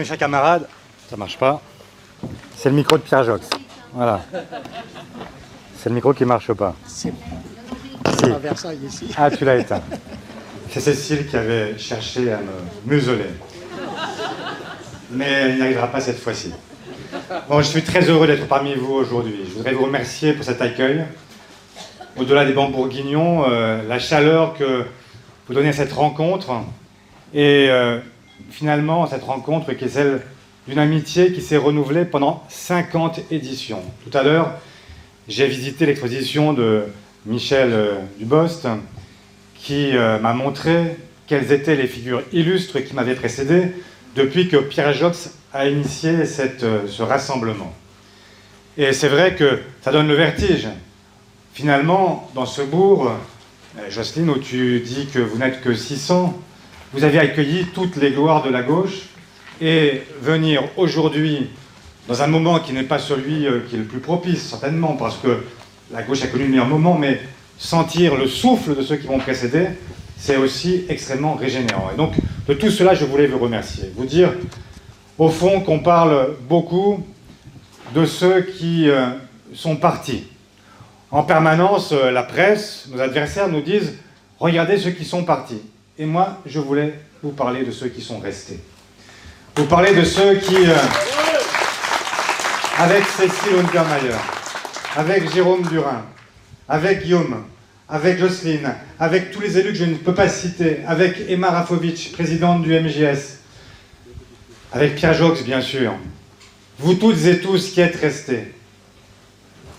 mes chers camarades, ça marche pas. C'est le micro de Pierre Jox. Voilà. C'est le micro qui marche pas. C'est Si. à Versailles ici. Ah, tu l'as éteint. C'est Cécile qui avait cherché à me museler. Mais elle n'y arrivera pas cette fois-ci. Bon, je suis très heureux d'être parmi vous aujourd'hui. Je voudrais vous remercier pour cet accueil. Au-delà des bancs bourguignons, la chaleur que vous donnez à cette rencontre. Et finalement, cette rencontre qui est celle d'une amitié qui s'est renouvelée pendant 50 éditions. Tout à l'heure, j'ai visité l'exposition de Michel Dubost, qui m'a montré quelles étaient les figures illustres qui m'avaient précédé depuis que Pierre Jox a initié ce rassemblement. Et c'est vrai que ça donne le vertige. Finalement, dans ce bourg, Jocelyne, où tu dis que vous n'êtes que 600, vous avez accueilli toutes les gloires de la gauche, et venir aujourd'hui, dans un moment qui n'est pas celui qui est le plus propice, certainement, parce que la gauche a connu le meilleur moment, mais sentir le souffle de ceux qui m'ont précédé, c'est aussi extrêmement régénérant. Et donc, de tout cela, je voulais vous remercier. Vous dire, au fond, qu'on parle beaucoup de ceux qui sont partis. En permanence, la presse, nos adversaires nous disent « Regardez ceux qui sont partis ». Et moi, je voulais vous parler de ceux qui sont restés. Vous parler de ceux qui, avec Cécile Untermaier, avec Jérôme Durin, avec Guillaume, avec Jocelyne, avec tous les élus que je ne peux pas citer, avec Emma Rafovitch, présidente du MJS, avec Pierre Jox, bien sûr, vous toutes et tous qui êtes restés,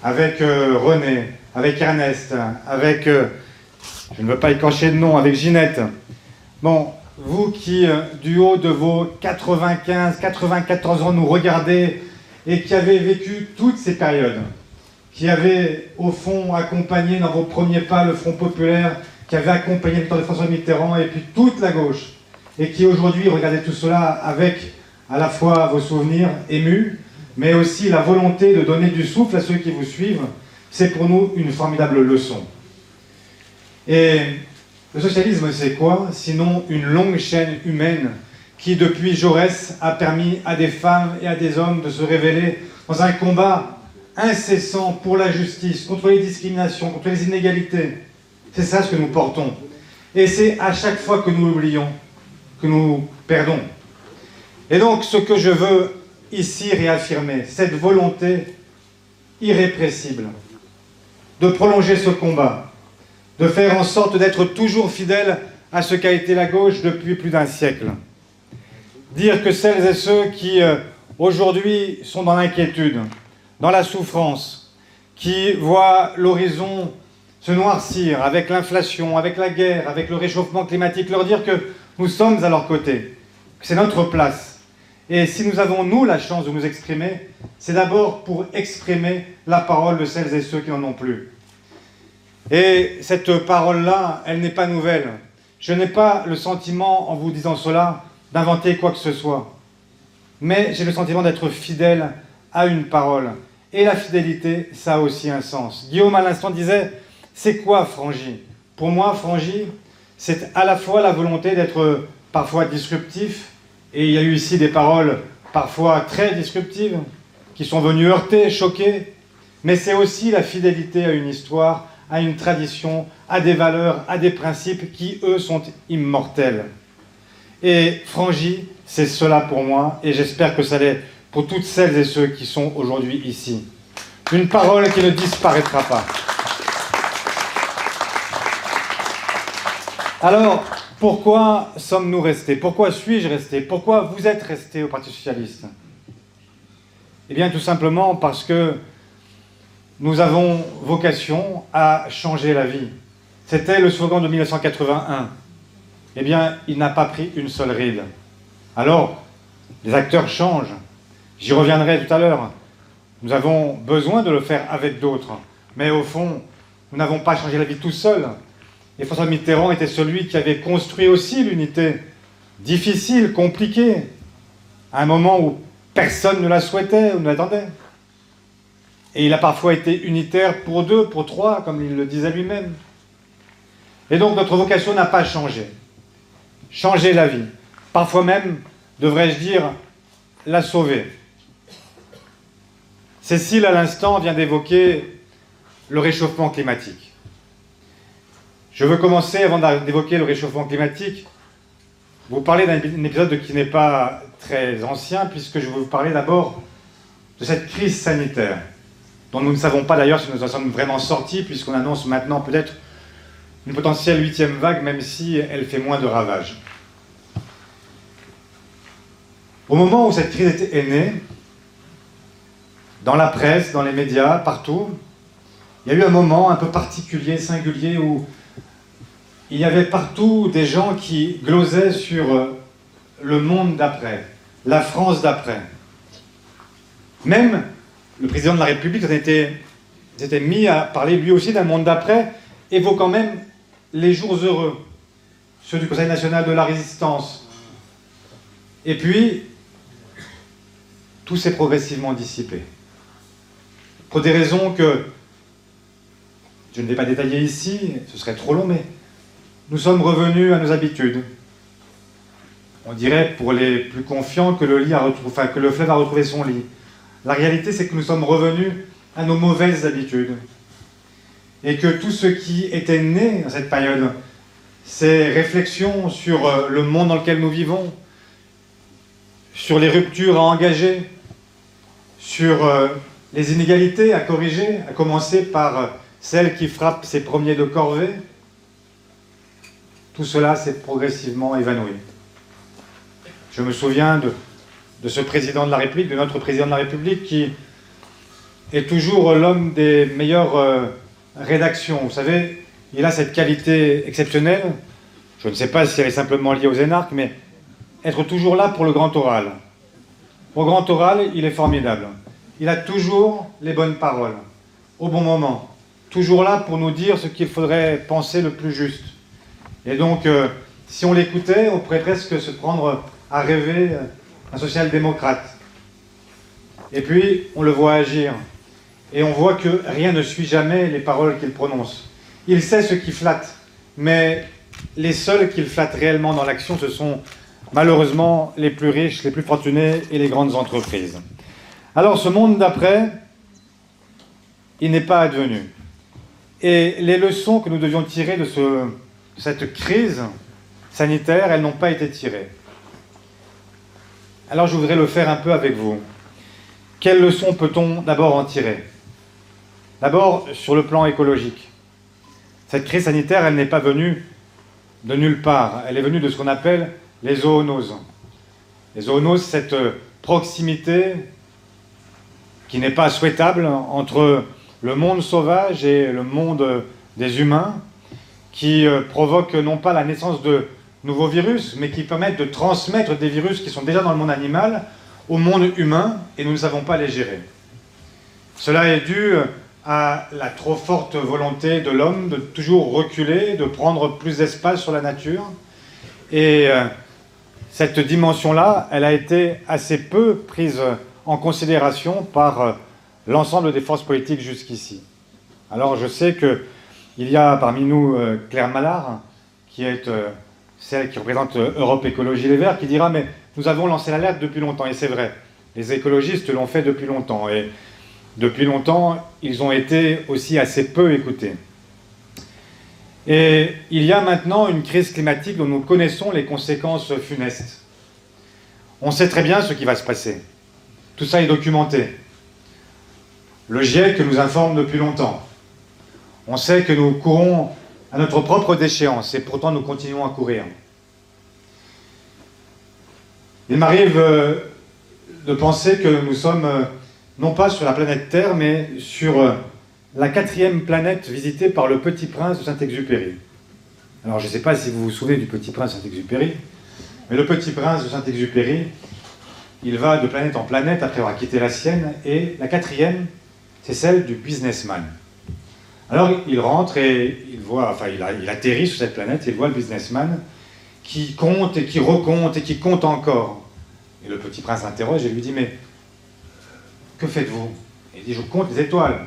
avec René, avec Ernest, avec, je ne veux pas écorcher de nom, avec Ginette. Bon, vous qui, du haut de vos 95, 94 ans, nous regardez et qui avez vécu toutes ces périodes, qui avez, au fond, accompagné dans vos premiers pas le Front Populaire, qui avez accompagné le temps de François Mitterrand et puis toute la gauche, et qui aujourd'hui regardez tout cela avec à la fois vos souvenirs émus, mais aussi la volonté de donner du souffle à ceux qui vous suivent, c'est pour nous une formidable leçon. Et le socialisme, c'est quoi? Sinon une longue chaîne humaine qui, depuis Jaurès, a permis à des femmes et à des hommes de se révéler dans un combat incessant pour la justice, contre les discriminations, contre les inégalités. C'est ça ce que nous portons. Et c'est à chaque fois que nous l'oublions, que nous perdons. Et donc, ce que je veux ici réaffirmer, cette volonté irrépressible de prolonger ce combat, de faire en sorte d'être toujours fidèle à ce qu'a été la gauche depuis plus d'un siècle. Dire que celles et ceux qui, aujourd'hui, sont dans l'inquiétude, dans la souffrance, qui voient l'horizon se noircir avec l'inflation, avec la guerre, avec le réchauffement climatique, leur dire que nous sommes à leur côté, que c'est notre place. Et si nous avons, nous, la chance de nous exprimer, c'est d'abord pour exprimer la parole de celles et ceux qui n'en ont plus. Et cette parole-là, elle n'est pas nouvelle. Je n'ai pas le sentiment, en vous disant cela, d'inventer quoi que ce soit. Mais j'ai le sentiment d'être fidèle à une parole. Et la fidélité, ça a aussi un sens. Guillaume, à l'instant, disait, c'est quoi Frangy? Pour moi, Frangy, c'est à la fois la volonté d'être parfois disruptif, et il y a eu ici des paroles parfois très disruptives, qui sont venues heurter, choquer, mais c'est aussi la fidélité à une histoire, à une tradition, à des valeurs, à des principes qui, eux, sont immortels. Et Frangy, c'est cela pour moi, et j'espère que ça l'est pour toutes celles et ceux qui sont aujourd'hui ici. Une parole qui ne disparaîtra pas. Alors, pourquoi sommes-nous restés? Pourquoi suis-je resté? Pourquoi vous êtes restés au Parti Socialiste? Eh bien, tout simplement parce que nous avons vocation à changer la vie. C'était le slogan de 1981. Eh bien, il n'a pas pris une seule ride. Alors, les acteurs changent. J'y reviendrai tout à l'heure. Nous avons besoin de le faire avec d'autres. Mais au fond, nous n'avons pas changé la vie tout seuls. Et François Mitterrand était celui qui avait construit aussi l'unité. Difficile, compliquée. À un moment où personne ne la souhaitait ou ne l'attendait. Et il a parfois été unitaire pour 2, pour 3, comme il le disait lui-même. Et donc notre vocation n'a pas changé. Changer la vie. Parfois même, devrais-je dire, l'a sauvé. Cécile, à l'instant, vient d'évoquer le réchauffement climatique. Je veux commencer, avant d'évoquer le réchauffement climatique, vous parler d'un épisode qui n'est pas très ancien, puisque je veux vous parler d'abord de cette crise sanitaire, dont nous ne savons pas d'ailleurs si nous en sommes vraiment sortis, puisqu'on annonce maintenant peut-être une potentielle 8e vague, même si elle fait moins de ravages. Au moment où cette crise est née, dans la presse, dans les médias, partout, il y a eu un moment un peu particulier, singulier, où il y avait partout des gens qui glosaient sur le monde d'après, la France d'après. Même le président de la République s'était mis à parler lui aussi d'un monde d'après, évoquant même les jours heureux, ceux du Conseil national de la résistance. Et puis, tout s'est progressivement dissipé. Pour des raisons que je ne vais pas détailler ici, ce serait trop long, mais nous sommes revenus à nos habitudes. On dirait, pour les plus confiants, que le fleuve a retrouvé son lit. La réalité, c'est que nous sommes revenus à nos mauvaises habitudes. Et que tout ce qui était né dans cette période, ces réflexions sur le monde dans lequel nous vivons, sur les ruptures à engager, sur les inégalités à corriger, à commencer par celles qui frappent ses premiers de corvée, tout cela s'est progressivement évanoui. Je me souviens de ce président de la République, de notre président de la République, qui est toujours l'homme des meilleures rédactions. Vous savez, il a cette qualité exceptionnelle, je ne sais pas si elle est simplement liée aux énarques, mais être toujours là pour le grand oral. Au grand oral, il est formidable. Il a toujours les bonnes paroles, au bon moment. Toujours là pour nous dire ce qu'il faudrait penser le plus juste. Et donc, si on l'écoutait, on pourrait presque se prendre à rêver un social-démocrate. Et puis, on le voit agir. Et on voit que rien ne suit jamais les paroles qu'il prononce. Il sait ce qui flatte, mais les seuls qu'il flatte réellement dans l'action, ce sont malheureusement les plus riches, les plus fortunés et les grandes entreprises. Alors, ce monde d'après, il n'est pas advenu. Et les leçons que nous devions tirer de cette crise sanitaire, elles n'ont pas été tirées. Alors je voudrais le faire un peu avec vous. Quelles leçons peut-on d'abord en tirer? D'abord, sur le plan écologique. Cette crise sanitaire, elle n'est pas venue de nulle part. Elle est venue de ce qu'on appelle les zoonoses. Les zoonoses, cette proximité qui n'est pas souhaitable entre le monde sauvage et le monde des humains, qui provoque non pas la naissance de nouveaux virus, mais qui permettent de transmettre des virus qui sont déjà dans le monde animal au monde humain, et nous ne savons pas les gérer. Cela est dû à la trop forte volonté de l'homme de toujours reculer, de prendre plus d'espace sur la nature. Et cette dimension-là, elle a été assez peu prise en considération par l'ensemble des forces politiques jusqu'ici. Alors je sais qu'il y a parmi nous Claire Mallard, qui est celle qui représente Europe Écologie Les Verts, qui dira « mais nous avons lancé l'alerte depuis longtemps ». Et c'est vrai, les écologistes l'ont fait depuis longtemps. Et depuis longtemps, ils ont été aussi assez peu écoutés. Et il y a maintenant une crise climatique dont nous connaissons les conséquences funestes. On sait très bien ce qui va se passer. Tout ça est documenté. Le GIEC nous informe depuis longtemps. On sait que nous courons à notre propre déchéance, et pourtant nous continuons à courir. Il m'arrive de penser que nous sommes non pas sur la planète Terre, mais sur la 4e planète visitée par le Petit Prince de Saint-Exupéry. Alors je ne sais pas si vous vous souvenez du Petit Prince de Saint-Exupéry, mais le Petit Prince de Saint-Exupéry, il va de planète en planète après avoir quitté la sienne, et la 4e, c'est celle du businessman. Alors il rentre et il atterrit sur cette planète et il voit le businessman qui compte et qui recompte et qui compte encore. Et le Petit Prince l'interroge et lui dit « mais que faites-vous » Il dit « je compte les étoiles ».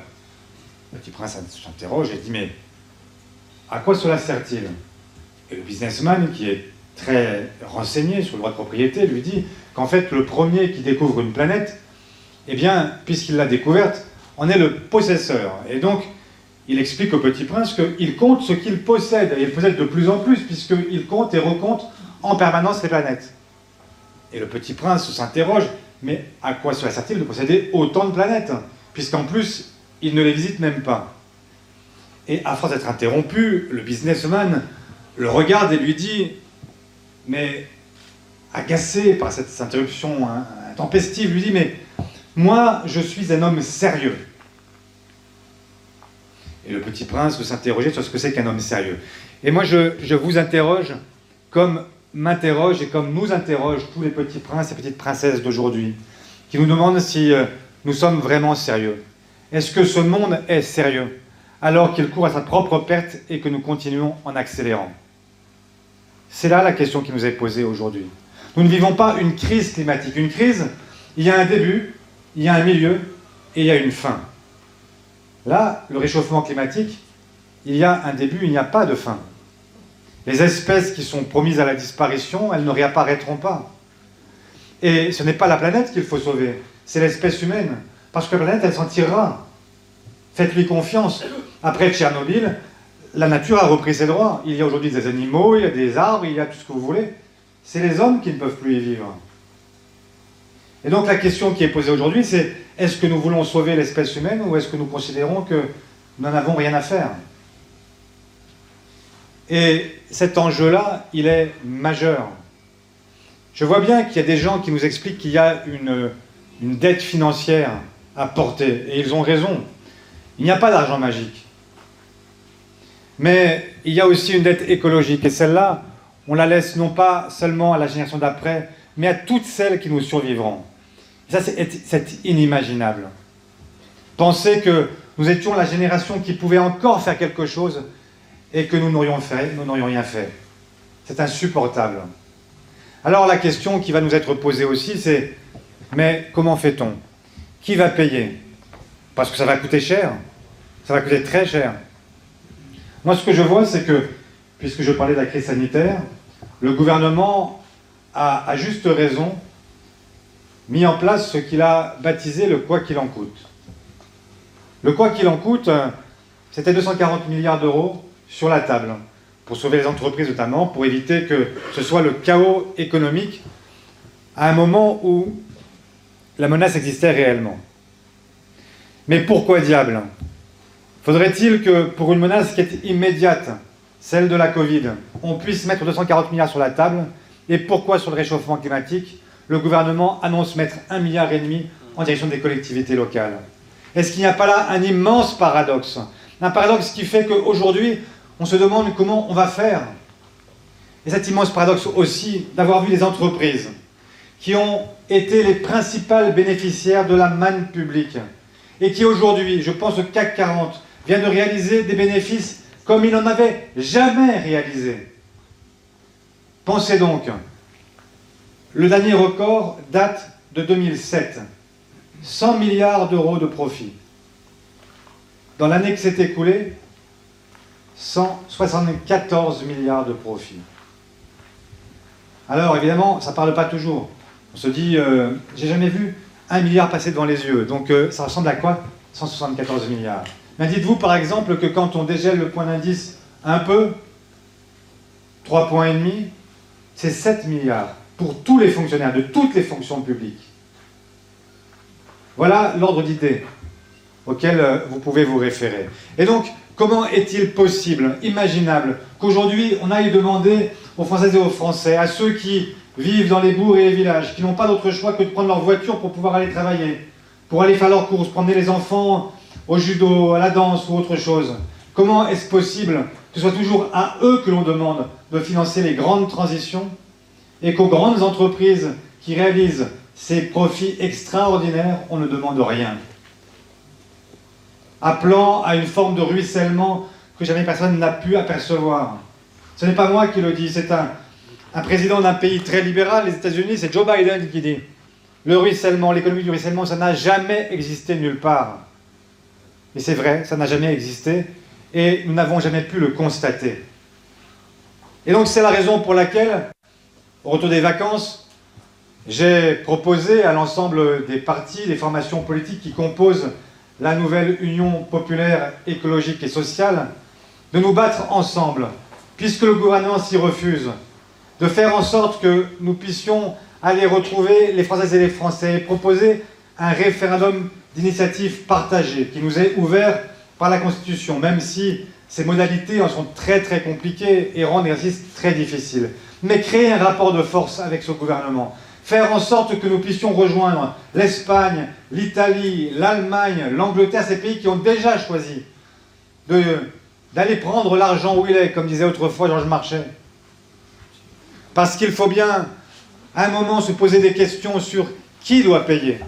Le Petit Prince s'interroge et dit « mais à quoi cela sert-il » Et le businessman, qui est très renseigné sur le droit de propriété, lui dit qu'en fait, le premier qui découvre une planète, eh bien, puisqu'il l'a découverte, en est le possesseur. Et donc, il explique au Petit Prince qu'il compte ce qu'il possède, et il possède de plus en plus, puisqu'il compte et recompte en permanence les planètes. Et le Petit Prince s'interroge, mais à quoi cela sert-il de posséder autant de planètes, puisqu'en plus, il ne les visite même pas. Et à force d'être interrompu, le businessman le regarde et lui dit, mais agacé par cette interruption intempestive, lui dit, mais moi, je suis un homme sérieux. Et le Petit Prince veut s'interroger sur ce que c'est qu'un homme sérieux. Et moi, je vous interroge comme m'interroge et comme nous interroge tous les petits princes et petites princesses d'aujourd'hui, qui nous demandent si nous sommes vraiment sérieux. Est-ce que ce monde est sérieux, alors qu'il court à sa propre perte et que nous continuons en accélérant? C'est là la question qui nous est posée aujourd'hui. Nous ne vivons pas une crise climatique. Une crise, il y a un début, il y a un milieu et il y a une fin. Là, le réchauffement climatique, il y a un début, il n'y a pas de fin. Les espèces qui sont promises à la disparition, elles ne réapparaîtront pas. Et ce n'est pas la planète qu'il faut sauver, c'est l'espèce humaine. Parce que la planète, elle s'en tirera. Faites-lui confiance. Après Tchernobyl, la nature a repris ses droits. Il y a aujourd'hui des animaux, il y a des arbres, il y a tout ce que vous voulez. C'est les hommes qui ne peuvent plus y vivre. Et donc la question qui est posée aujourd'hui, c'est est-ce que nous voulons sauver l'espèce humaine ou est-ce que nous considérons que nous n'en avons rien à faire? Et cet enjeu-là, il est majeur. Je vois bien qu'il y a des gens qui nous expliquent qu'il y a une dette financière à porter, et ils ont raison. Il n'y a pas d'argent magique. Mais il y a aussi une dette écologique, et celle-là, on la laisse non pas seulement à la génération d'après, mais à toutes celles qui nous survivront. Et ça, c'est inimaginable. Penser que nous étions la génération qui pouvait encore faire quelque chose et que nous n'aurions rien fait. C'est insupportable. Alors la question qui va nous être posée aussi, c'est mais comment fait-on? Qui va payer? Parce que ça va coûter cher. Ça va coûter très cher. Moi, ce que je vois, c'est que, puisque je parlais de la crise sanitaire, le gouvernement a, à juste raison, mis en place ce qu'il a baptisé le « quoi qu'il en coûte ». Le « quoi qu'il en coûte », c'était 240 milliards d'euros sur la table, pour sauver les entreprises notamment, pour éviter que ce soit le chaos économique à un moment où la menace existait réellement. Mais pourquoi diable? Faudrait-il que pour une menace qui est immédiate, celle de la Covid, on puisse mettre 240 milliards sur la table? Et pourquoi sur le réchauffement climatique, le gouvernement annonce mettre 1,5 milliard en direction des collectivités locales? Est-ce qu'il n'y a pas là un immense paradoxe? Un paradoxe qui fait qu'aujourd'hui, on se demande comment on va faire. Et cet immense paradoxe aussi d'avoir vu les entreprises qui ont été les principales bénéficiaires de la manne publique et qui aujourd'hui, je pense au CAC 40, vient de réaliser des bénéfices comme il n'en avait jamais réalisé. Pensez donc, le dernier record date de 2007. 100 milliards d'euros de profit. Dans l'année qui s'est écoulée, 174 milliards de profit. Alors évidemment, ça ne parle pas toujours. On se dit, j'ai jamais vu 1 milliard passer devant les yeux. Donc ça ressemble à quoi 174 milliards. Mais dites-vous par exemple que quand on dégèle le point d'indice un peu, 3,5 points, c'est 7 milliards pour tous les fonctionnaires de toutes les fonctions publiques. Voilà l'ordre d'idées auquel vous pouvez vous référer. Et donc, comment est-il possible, imaginable, qu'aujourd'hui on aille demander aux Françaises et aux Français, à ceux qui vivent dans les bourgs et les villages, qui n'ont pas d'autre choix que de prendre leur voiture pour pouvoir aller travailler, pour aller faire leurs courses, promener les enfants au judo, à la danse ou autre chose. Comment est-ce possible que ce soit toujours à eux que l'on demande de financer les grandes transitions et qu'aux grandes entreprises qui réalisent ces profits extraordinaires, on ne demande rien? Appelant à une forme de ruissellement que jamais personne n'a pu apercevoir. Ce n'est pas moi qui le dis, c'est un président d'un pays très libéral, les États-Unis, c'est Joe Biden qui dit le ruissellement, l'économie du ruissellement, ça n'a jamais existé nulle part. Et c'est vrai, ça n'a jamais existé, et nous n'avons jamais pu le constater. Et donc c'est la raison pour laquelle, au retour des vacances, j'ai proposé à l'ensemble des partis, des formations politiques qui composent la nouvelle Union populaire écologique et sociale de nous battre ensemble, puisque le gouvernement s'y refuse, de faire en sorte que nous puissions aller retrouver les Françaises et les Français et proposer un référendum d'initiative partagée qui nous est ouvert par la Constitution, même si ces modalités en sont très très compliquées et rendent l'exercice très difficile. Mais créer un rapport de force avec ce gouvernement, faire en sorte que nous puissions rejoindre l'Espagne, l'Italie, l'Allemagne, l'Angleterre, ces pays qui ont déjà choisi d'aller prendre l'argent où il est, comme disait autrefois Georges Marchais. Parce qu'il faut bien, à un moment, se poser des questions sur qui doit payer.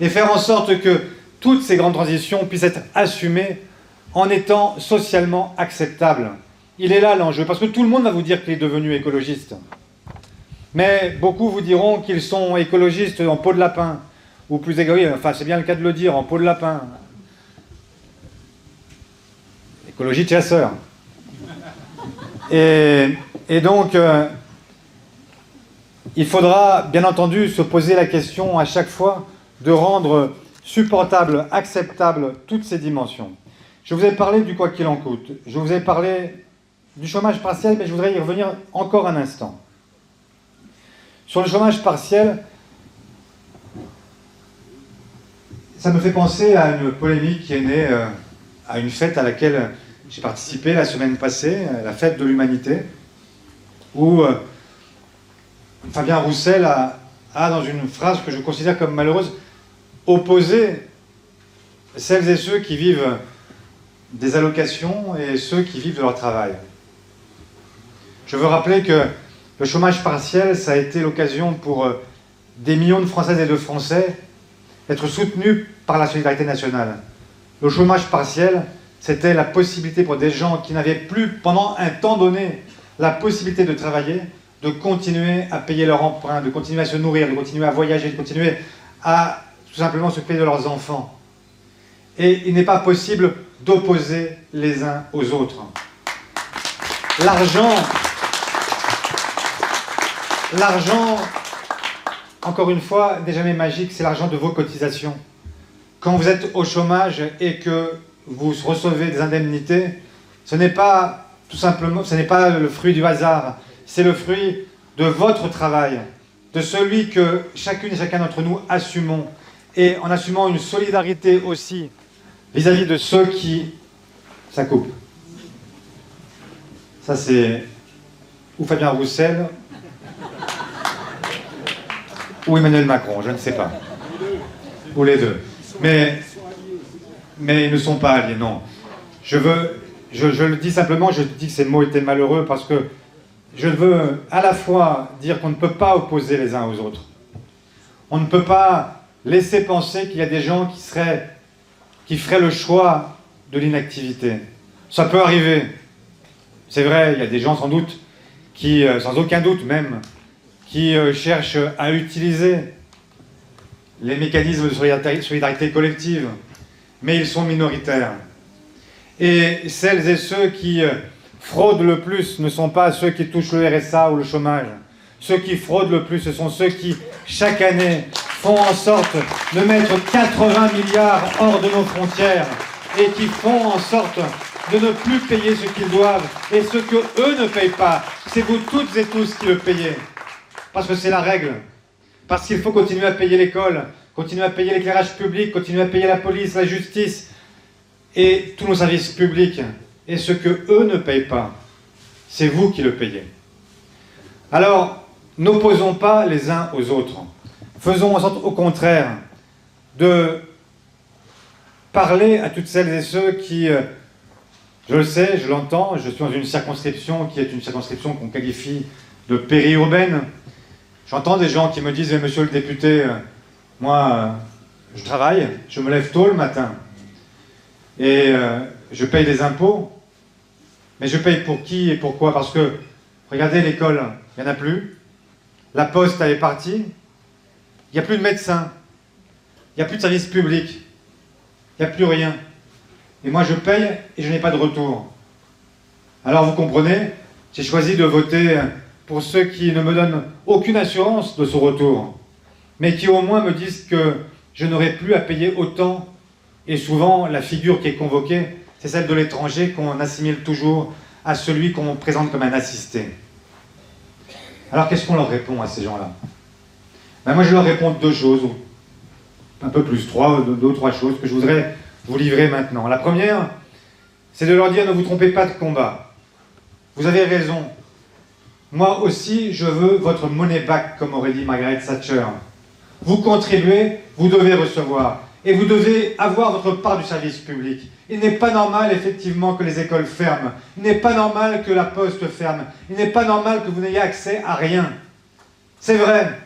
Et faire en sorte que toutes ces grandes transitions puissent être assumées en étant socialement acceptables. Il est là l'enjeu, parce que tout le monde va vous dire qu'il est devenu écologiste. Mais beaucoup vous diront qu'ils sont écologistes en peau de lapin, ou plus égoïstes, enfin c'est bien le cas de le dire, en peau de lapin. Écologie de chasseur. Et donc, il faudra bien entendu se poser la question à chaque fois de rendre supportable, acceptable toutes ces dimensions. Je vous ai parlé du quoi qu'il en coûte, je vous ai parlé du chômage partiel, mais je voudrais y revenir encore un instant. Sur le chômage partiel, ça me fait penser à une polémique qui est née à une fête à laquelle j'ai participé la semaine passée, la fête de l'humanité, où Fabien Roussel a, dans une phrase que je considère comme malheureuse, opposé celles et ceux qui vivent des allocations et ceux qui vivent de leur travail. Je veux rappeler que le chômage partiel, ça a été l'occasion pour des millions de Françaises et de Français d'être soutenus par la solidarité nationale. Le chômage partiel, c'était la possibilité pour des gens qui n'avaient plus, pendant un temps donné, la possibilité de travailler, de continuer à payer leur emprunt, de continuer à se nourrir, de continuer à voyager, de continuer à tout simplement s'occuper de leurs enfants. Et il n'est pas possible d'opposer les uns aux autres. L'argent, encore une fois, n'est jamais magique, c'est l'argent de vos cotisations. Quand vous êtes au chômage et que vous recevez des indemnités, ce n'est pas tout simplement, ce n'est pas le fruit du hasard, c'est le fruit de votre travail, de celui que chacune et chacun d'entre nous assumons, et en assumant une solidarité aussi vis-à-vis de ceux qui... Ça coupe. Ça c'est ou Fabien Roussel ou Emmanuel Macron, je ne sais pas. Ou les deux. Mais ils ne sont pas alliés, non. Je le dis simplement, je dis que ces mots étaient malheureux parce que je veux à la fois dire qu'on ne peut pas opposer les uns aux autres. On ne peut pas laisser penser qu'il y a des gens qui feraient le choix de l'inactivité. Ça peut arriver. C'est vrai, il y a des gens sans doute qui, sans aucun doute même, qui cherchent à utiliser les mécanismes de solidarité collective, mais ils sont minoritaires. Et celles et ceux qui fraudent le plus ne sont pas ceux qui touchent le RSA ou le chômage. Ceux qui fraudent le plus, ce sont ceux qui, chaque année, font en sorte de mettre 80 milliards hors de nos frontières et qui font en sorte de ne plus payer ce qu'ils doivent. Et ce que eux ne payent pas, c'est vous toutes et tous qui le payez. Parce que c'est la règle. Parce qu'il faut continuer à payer l'école, continuer à payer l'éclairage public, continuer à payer la police, la justice et tous nos services publics. Et ce que eux ne payent pas, c'est vous qui le payez. Alors, n'opposons pas les uns aux autres. Faisons en sorte, au contraire, de parler à toutes celles et ceux qui, je le sais, je l'entends, je suis dans une circonscription qui est une circonscription qu'on qualifie de périurbaine. J'entends des gens qui me disent « Monsieur le député, moi, je travaille, je me lève tôt le matin et je paye des impôts. Mais je paye pour qui et pourquoi? Parce que, regardez, l'école, il n'y en a plus. La poste, elle est partie. Il n'y a plus de médecins. Il n'y a plus de services publics. Il n'y a plus rien. Et moi, je paye et je n'ai pas de retour. Alors, vous comprenez, j'ai choisi de voter pour ceux qui ne me donnent aucune assurance de ce retour, mais qui au moins me disent que je n'aurai plus à payer autant. Et souvent, la figure qui est convoquée, c'est celle de l'étranger qu'on assimile toujours à celui qu'on présente comme un assisté. Alors qu'est-ce qu'on leur répond à ces gens-là? Ben moi je leur réponds deux choses, ou un peu plus, deux ou trois choses que je voudrais vous livrer maintenant. La première, c'est de leur dire: ne vous trompez pas de combat. Vous avez raison. Moi aussi, je veux votre money back, comme aurait dit Margaret Thatcher. Vous contribuez, vous devez recevoir. Et vous devez avoir votre part du service public. Il n'est pas normal, effectivement, que les écoles ferment. Il n'est pas normal que la poste ferme. Il n'est pas normal que vous n'ayez accès à rien. C'est vrai.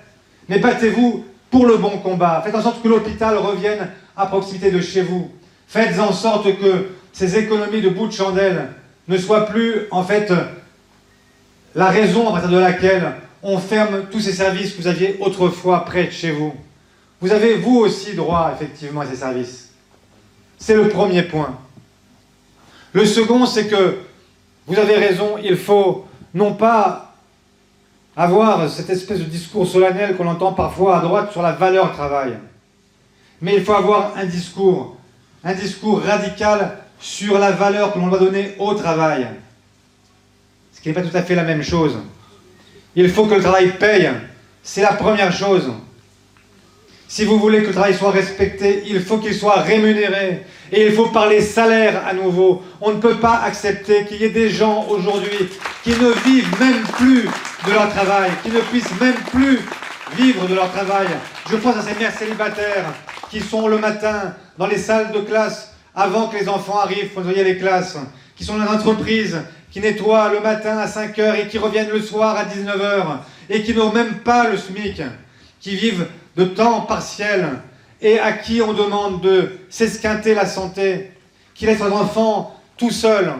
Mais battez-vous pour le bon combat. Faites en sorte que l'hôpital revienne à proximité de chez vous. Faites en sorte que ces économies de bout de chandelle ne soient plus, en fait, la raison à partir de laquelle on ferme tous ces services que vous aviez autrefois près de chez vous. Vous avez, vous aussi, droit, effectivement, à ces services. C'est le premier point. Le second, c'est que, vous avez raison, il faut non pas avoir cette espèce de discours solennel qu'on entend parfois à droite sur la valeur travail, mais il faut avoir un discours radical sur la valeur que l'on doit donner au travail. Ce qui n'est pas tout à fait la même chose. Il faut que le travail paye. C'est la première chose. Si vous voulez que le travail soit respecté, il faut qu'il soit rémunéré. Et il faut parler salaire à nouveau. On ne peut pas accepter qu'il y ait des gens aujourd'hui qui ne vivent même plus de leur travail, qui ne puissent même plus vivre de leur travail. Je pense à ces mères célibataires qui sont le matin dans les salles de classe avant que les enfants arrivent pour nettoyer les classes, qui sont dans les entreprises, qui nettoient le matin à 5 h et qui reviennent le soir à 19 h et qui n'ont même pas le SMIC, qui vivent de temps partiel et à qui on demande de s'esquinter la santé, qui laissent leurs enfants tout seuls.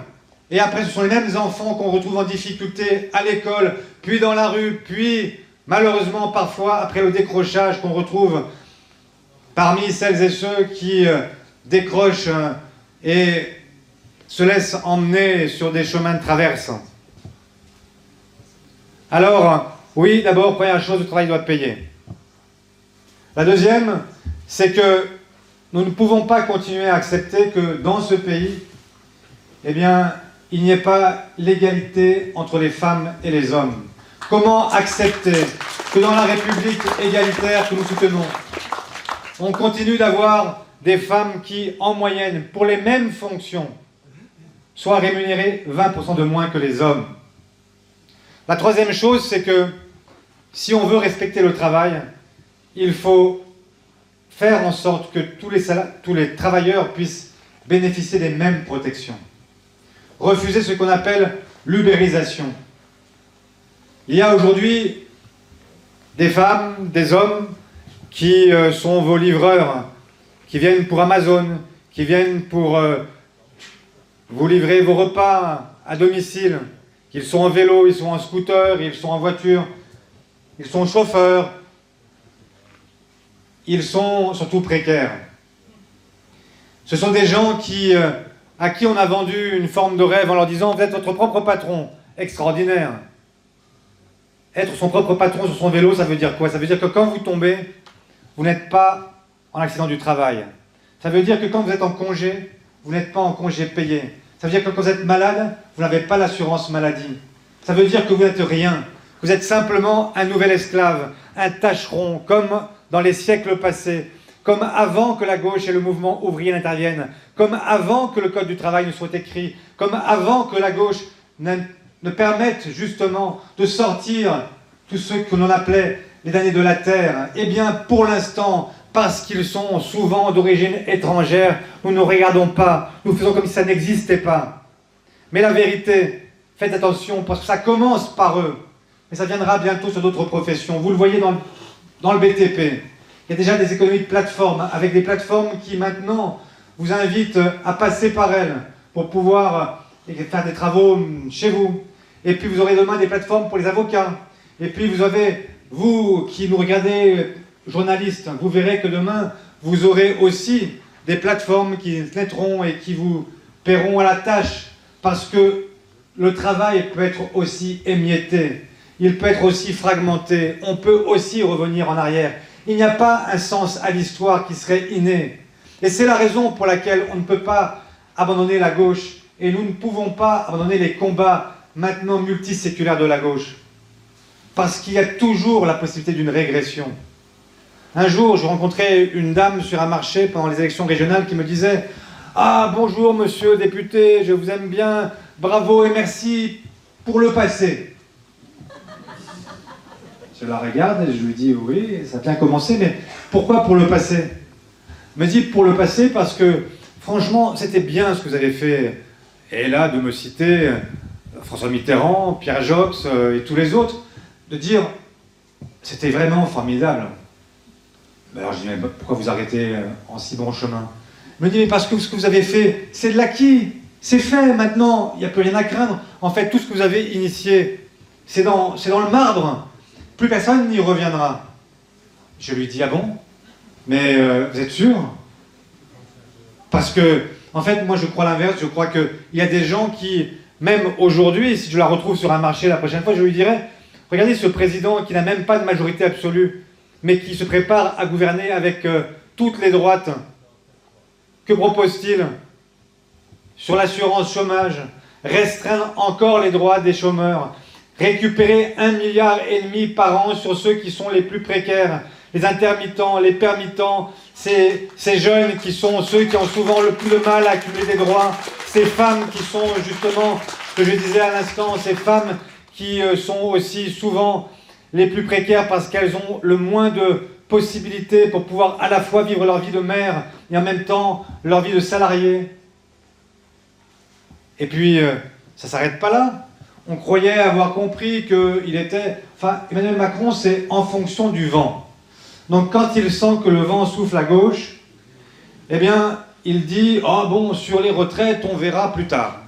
Et après, ce sont les mêmes enfants qu'on retrouve en difficulté à l'école, puis dans la rue, puis malheureusement parfois après le décrochage qu'on retrouve parmi celles et ceux qui décrochent et se laissent emmener sur des chemins de traverse. Alors, oui, d'abord, première chose, le travail doit payer. La deuxième, c'est que nous ne pouvons pas continuer à accepter que dans ce pays, eh bien, il n'y ait pas l'égalité entre les femmes et les hommes. Comment accepter que dans la République égalitaire que nous soutenons, on continue d'avoir des femmes qui, en moyenne, pour les mêmes fonctions, soient rémunérées 20% de moins que les hommes? La troisième chose, c'est que si on veut respecter le travail, il faut faire en sorte que tous les travailleurs puissent bénéficier des mêmes protections. Refuser ce qu'on appelle l'ubérisation. Il y a aujourd'hui des femmes, des hommes qui sont vos livreurs, qui viennent pour Amazon, qui viennent pour vous livrer vos repas à domicile. Ils sont en vélo, ils sont en scooter, ils sont en voiture, ils sont chauffeurs. Ils sont surtout précaires. Ce sont des gens à qui on a vendu une forme de rêve en leur disant: vous êtes votre propre patron. Extraordinaire. Être son propre patron sur son vélo, ça veut dire quoi? Ça veut dire que quand vous tombez, vous n'êtes pas en accident du travail. Ça veut dire que quand vous êtes en congé, vous n'êtes pas en congé payé. Ça veut dire que quand vous êtes malade, vous n'avez pas l'assurance maladie. Ça veut dire que vous n'êtes rien. Vous êtes simplement un nouvel esclave, un tâcheron, comme dans les siècles passés, comme avant que la gauche et le mouvement ouvrier n'interviennent, comme avant que le Code du travail ne soit écrit, comme avant que la gauche ne permette justement de sortir tous ceux que l'on appelait les damnés de la terre. Eh bien, pour l'instant, parce qu'ils sont souvent d'origine étrangère, nous ne regardons pas, nous faisons comme si ça n'existait pas. Mais la vérité, faites attention, parce que ça commence par eux, mais ça viendra bientôt sur d'autres professions. Vous le voyez dans le BTP. Il y a déjà des économies de plateformes, avec des plateformes qui maintenant vous invitent à passer par elles pour pouvoir faire des travaux chez vous. Et puis vous aurez demain des plateformes pour les avocats. Et puis vous avez, vous qui nous regardez, journalistes, vous verrez que demain vous aurez aussi des plateformes qui naîtront et qui vous paieront à la tâche, parce que le travail peut être aussi émietté. il peut être aussi fragmenté, on peut aussi revenir en arrière. Il n'y a pas un sens à l'histoire qui serait inné. Et c'est la raison pour laquelle on ne peut pas abandonner la gauche, et nous ne pouvons pas abandonner les combats maintenant multiséculaires de la gauche. Parce qu'il y a toujours la possibilité d'une régression. Un jour, je rencontrais une dame sur un marché pendant les élections régionales qui me disait « Ah, bonjour monsieur député, je vous aime bien, bravo et merci pour le passé. » Je la regarde et je lui dis « Oui, ça a bien commencé, mais pourquoi pour le passé ?» Elle me dit « Pour le passé parce que, franchement, c'était bien ce que vous avez fait. » Et là, de me citer François Mitterrand, Pierre Joxe et tous les autres, de dire « C'était vraiment formidable. » Alors je dis, mais pourquoi vous arrêtez en si bon chemin? Il me dit, mais parce que ce que vous avez fait, c'est de l'acquis, c'est fait maintenant, il n'y a plus rien à craindre. En fait, tout ce que vous avez initié, c'est dans le marbre, plus personne n'y reviendra. Je lui dis, ah bon? Mais vous êtes sûr? Parce que, en fait, moi je crois l'inverse, je crois qu'il y a des gens qui, même aujourd'hui, si je la retrouve sur un marché la prochaine fois, je lui dirais, regardez ce président qui n'a même pas de majorité absolue, mais qui se prépare à gouverner avec toutes les droites. Que propose-t-il? Sur l'assurance chômage, restreindre encore les droits des chômeurs, récupérer 1,5 milliard par an sur ceux qui sont les plus précaires, les intermittents, les permittents, ces jeunes qui sont ceux qui ont souvent le plus de mal à accumuler des droits, ces femmes qui sont justement, ce que je disais à l'instant, ces femmes qui sont aussi souvent les plus précaires parce qu'elles ont le moins de possibilités pour pouvoir à la fois vivre leur vie de mère et en même temps leur vie de salarié. Et puis, ça ne s'arrête pas là. On croyait avoir compris qu'il était... Enfin, Emmanuel Macron, c'est en fonction du vent. Donc quand il sent que le vent souffle à gauche, eh bien, il dit « Oh bon, sur les retraites, on verra plus tard ».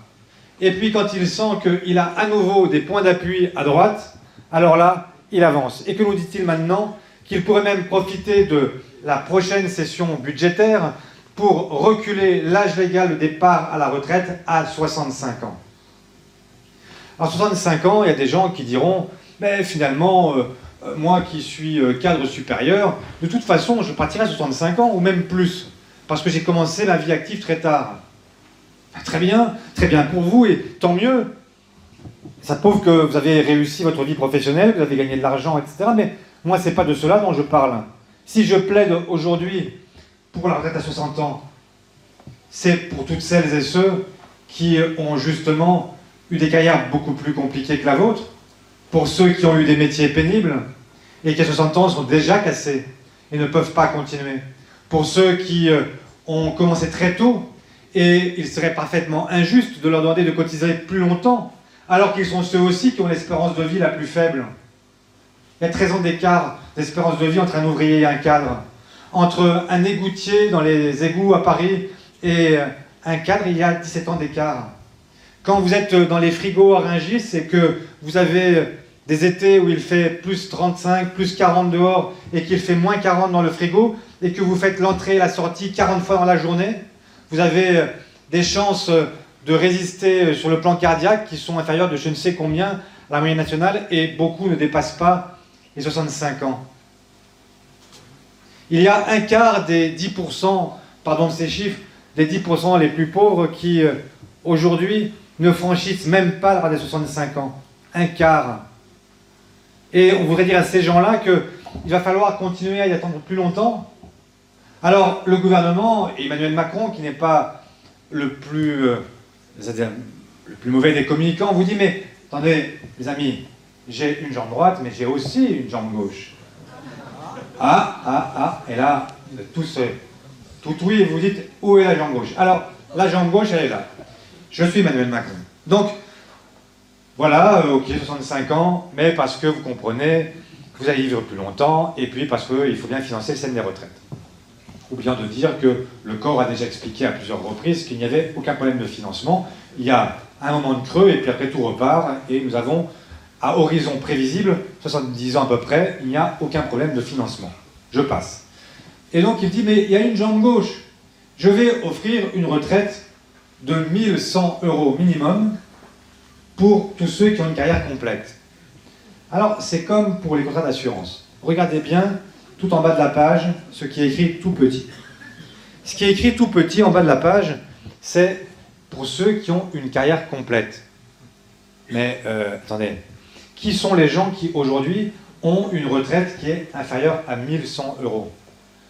Et puis quand il sent qu'il a à nouveau des points d'appui à droite, alors là, il avance. Et que nous dit-il maintenant? Qu'il pourrait même profiter de la prochaine session budgétaire pour reculer l'âge légal de départ à la retraite à 65 ans. Alors 65 ans, il y a des gens qui diront « Mais finalement, moi qui suis cadre supérieur, de toute façon, je partirai à 65 ans ou même plus, parce que j'ai commencé la vie active très tard. » Très bien pour vous, et tant mieux. Ça prouve que vous avez réussi votre vie professionnelle, vous avez gagné de l'argent, etc. Mais moi, ce n'est pas de cela dont je parle. Si je plaide aujourd'hui pour la retraite à 60 ans, c'est pour toutes celles et ceux qui ont justement eu des carrières beaucoup plus compliquées que la vôtre, pour ceux qui ont eu des métiers pénibles et qui à 60 ans sont déjà cassés et ne peuvent pas continuer, pour ceux qui ont commencé très tôt et il serait parfaitement injuste de leur demander de cotiser plus longtemps, alors qu'ils sont ceux aussi qui ont l'espérance de vie la plus faible. Il y a 13 ans d'écart d'espérance de vie entre un ouvrier et un cadre. Entre un égoutier dans les égouts à Paris et un cadre, il y a 17 ans d'écart. Quand vous êtes dans les frigos à Rungis, c'est que vous avez des étés où il fait plus 35, plus 40 dehors et qu'il fait moins 40 dans le frigo, et que vous faites l'entrée et la sortie 40 fois dans la journée, vous avez des chances de résister sur le plan cardiaque qui sont inférieures de je ne sais combien à la moyenne nationale, et beaucoup ne dépassent pas les 65 ans. Il y a un quart des 10%, pardon de ces chiffres, des 10% les plus pauvres qui aujourd'hui ne franchissent même pas la barre des 65 ans. Un quart. Et on voudrait dire à ces gens-là qu'il va falloir continuer à y attendre plus longtemps. Alors le gouvernement, et Emmanuel Macron, qui n'est pas le plus mauvais des communicants, vous dit, mais attendez, les amis, j'ai une jambe droite, mais j'ai aussi une jambe gauche. Et là, vous êtes tous tout oui, et vous dites, où est la jambe gauche? Alors, la jambe gauche, elle est là. Je suis Emmanuel Macron. Donc, voilà, ok, 65 ans, mais parce que vous comprenez, vous allez vivre plus longtemps, et puis parce qu'il faut bien financer le système des retraites. Ou bien de dire que le corps a déjà expliqué à plusieurs reprises qu'il n'y avait aucun problème de financement. Il y a un moment de creux, et puis après tout repart, et nous avons, à horizon prévisible, 70 ans à peu près, il n'y a aucun problème de financement. Je passe. Et donc il dit, mais il y a une jambe gauche. Je vais offrir une retraite de 1 100 € minimum pour tous ceux qui ont une carrière complète. Alors, c'est comme pour les contrats d'assurance. Regardez bien, tout en bas de la page, ce qui est écrit tout petit. Ce qui est écrit tout petit en bas de la page, c'est pour ceux qui ont une carrière complète. Mais, attendez, qui sont les gens qui, aujourd'hui, ont une retraite qui est inférieure à 1100 euros?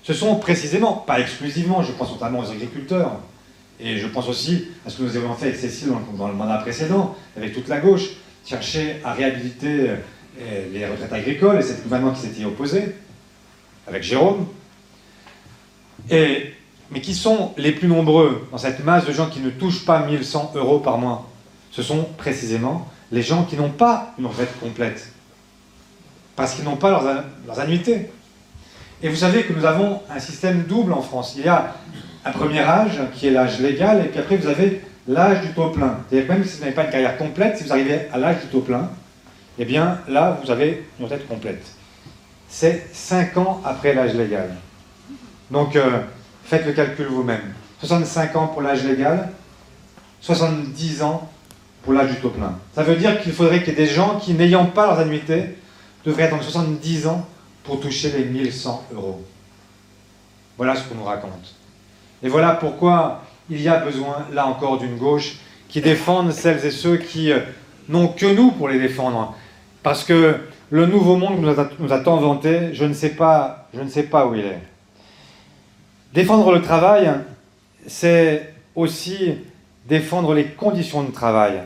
Ce sont précisément, pas exclusivement, je pense notamment aux agriculteurs, et je pense aussi à ce que nous avons fait avec Cécile dans le mandat précédent, avec toute la gauche, chercher à réhabiliter les retraites agricoles, et c'est le gouvernement qui s'était opposé, avec Jérôme. Mais qui sont les plus nombreux dans cette masse de gens qui ne touchent pas 1100 euros par mois? Ce sont précisément les gens qui n'ont pas une retraite complète, parce qu'ils n'ont pas leurs annuités. Et vous savez que nous avons un système double en France. Il y a un premier âge, qui est l'âge légal, et puis après vous avez l'âge du taux plein. C'est-à-dire que même si vous n'avez pas une carrière complète, si vous arrivez à l'âge du taux plein, eh bien là, vous avez une retraite complète. C'est 5 ans après l'âge légal. Donc, faites le calcul vous-même. 65 ans pour l'âge légal, 70 ans pour l'âge du taux plein. Ça veut dire qu'il faudrait qu'il y ait des gens qui, n'ayant pas leurs annuités, devraient attendre 70 ans pour toucher les 1100 euros. Voilà ce qu'on nous raconte. Et voilà pourquoi il y a besoin, là encore, d'une gauche qui défende celles et ceux qui n'ont que nous pour les défendre. Parce que le nouveau monde nous a tant vanté, je ne sais pas où il est. Défendre le travail, c'est aussi défendre les conditions de travail.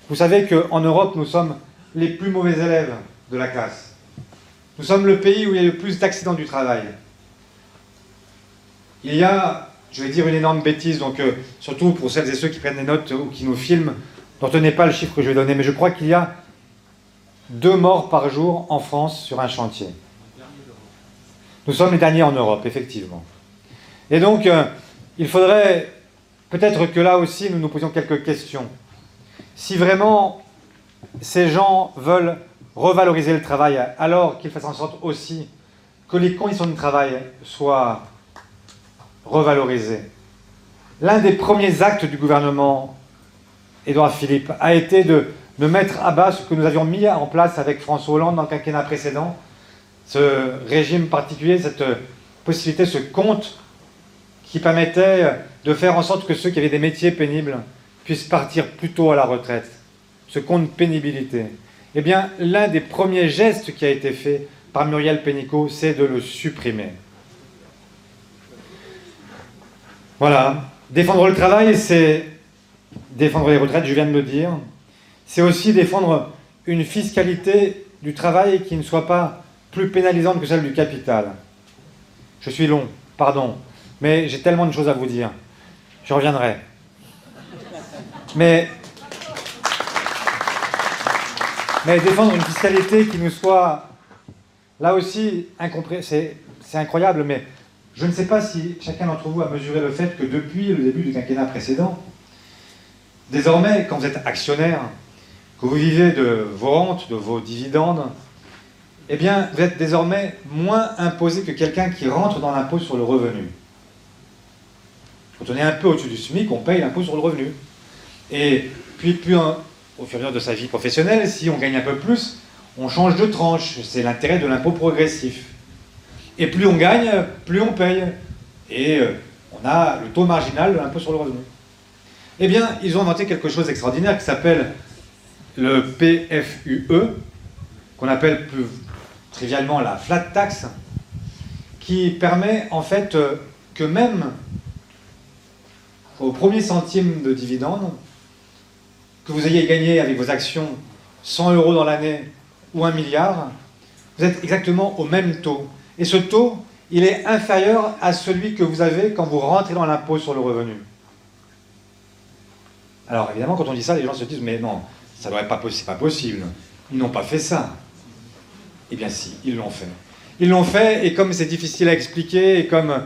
Vous savez qu'en Europe, nous sommes les plus mauvais élèves de la classe. Nous sommes le pays où il y a le plus d'accidents du travail. Il y a, je vais dire une énorme bêtise, donc surtout pour celles et ceux qui prennent des notes ou qui nous filment, ne retenez pas le chiffre que je vais donner, mais je crois qu'il y a 2 morts par jour en France sur un chantier. Nous sommes les derniers en Europe, effectivement. Et donc, il faudrait peut-être que là aussi, nous nous posions quelques questions. Si vraiment ces gens veulent revaloriser le travail, alors qu'ils fassent en sorte aussi que les conditions de travail soient revalorisées. L'un des premiers actes du gouvernement Édouard Philippe a été de mettre à bas ce que nous avions mis en place avec François Hollande dans le quinquennat précédent, ce régime particulier, cette possibilité, ce compte qui permettait de faire en sorte que ceux qui avaient des métiers pénibles puissent partir plus tôt à la retraite. Ce compte pénibilité. Eh bien, l'un des premiers gestes qui a été fait par Muriel Pénicaud, c'est de le supprimer. Voilà. Défendre le travail, c'est défendre les retraites, je viens de le dire. C'est aussi défendre une fiscalité du travail qui ne soit pas plus pénalisante que celle du capital. Je suis long, pardon, mais j'ai tellement de choses à vous dire. Je reviendrai. Mais défendre une fiscalité qui nous soit, là aussi, c'est incroyable, mais je ne sais pas si chacun d'entre vous a mesuré le fait que depuis le début du quinquennat précédent, désormais, quand vous êtes actionnaire, que vous vivez de vos rentes, de vos dividendes, eh bien, vous êtes désormais moins imposé que quelqu'un qui rentre dans l'impôt sur le revenu. Quand on est un peu au-dessus du SMIC, on paye l'impôt sur le revenu. Et puis, au fur et à mesure de sa vie professionnelle, si on gagne un peu plus, on change de tranche. C'est l'intérêt de l'impôt progressif. Et plus on gagne, plus on paye. Et on a le taux marginal de l'impôt sur le revenu. Eh bien, ils ont inventé quelque chose d'extraordinaire qui s'appelle le PFUE, qu'on appelle plus trivialement la flat tax, qui permet en fait que même au premier centime de dividende, que vous ayez gagné avec vos actions 100 € dans l'année ou 1 milliard, vous êtes exactement au même taux. Et ce taux, il est inférieur à celui que vous avez quand vous rentrez dans l'impôt sur le revenu. Alors évidemment, quand on dit ça, les gens se disent « mais non, ça devrait pas, c'est pas possible, ils n'ont pas fait ça ». Eh bien si, ils l'ont fait. Ils l'ont fait, et comme c'est difficile à expliquer, et comme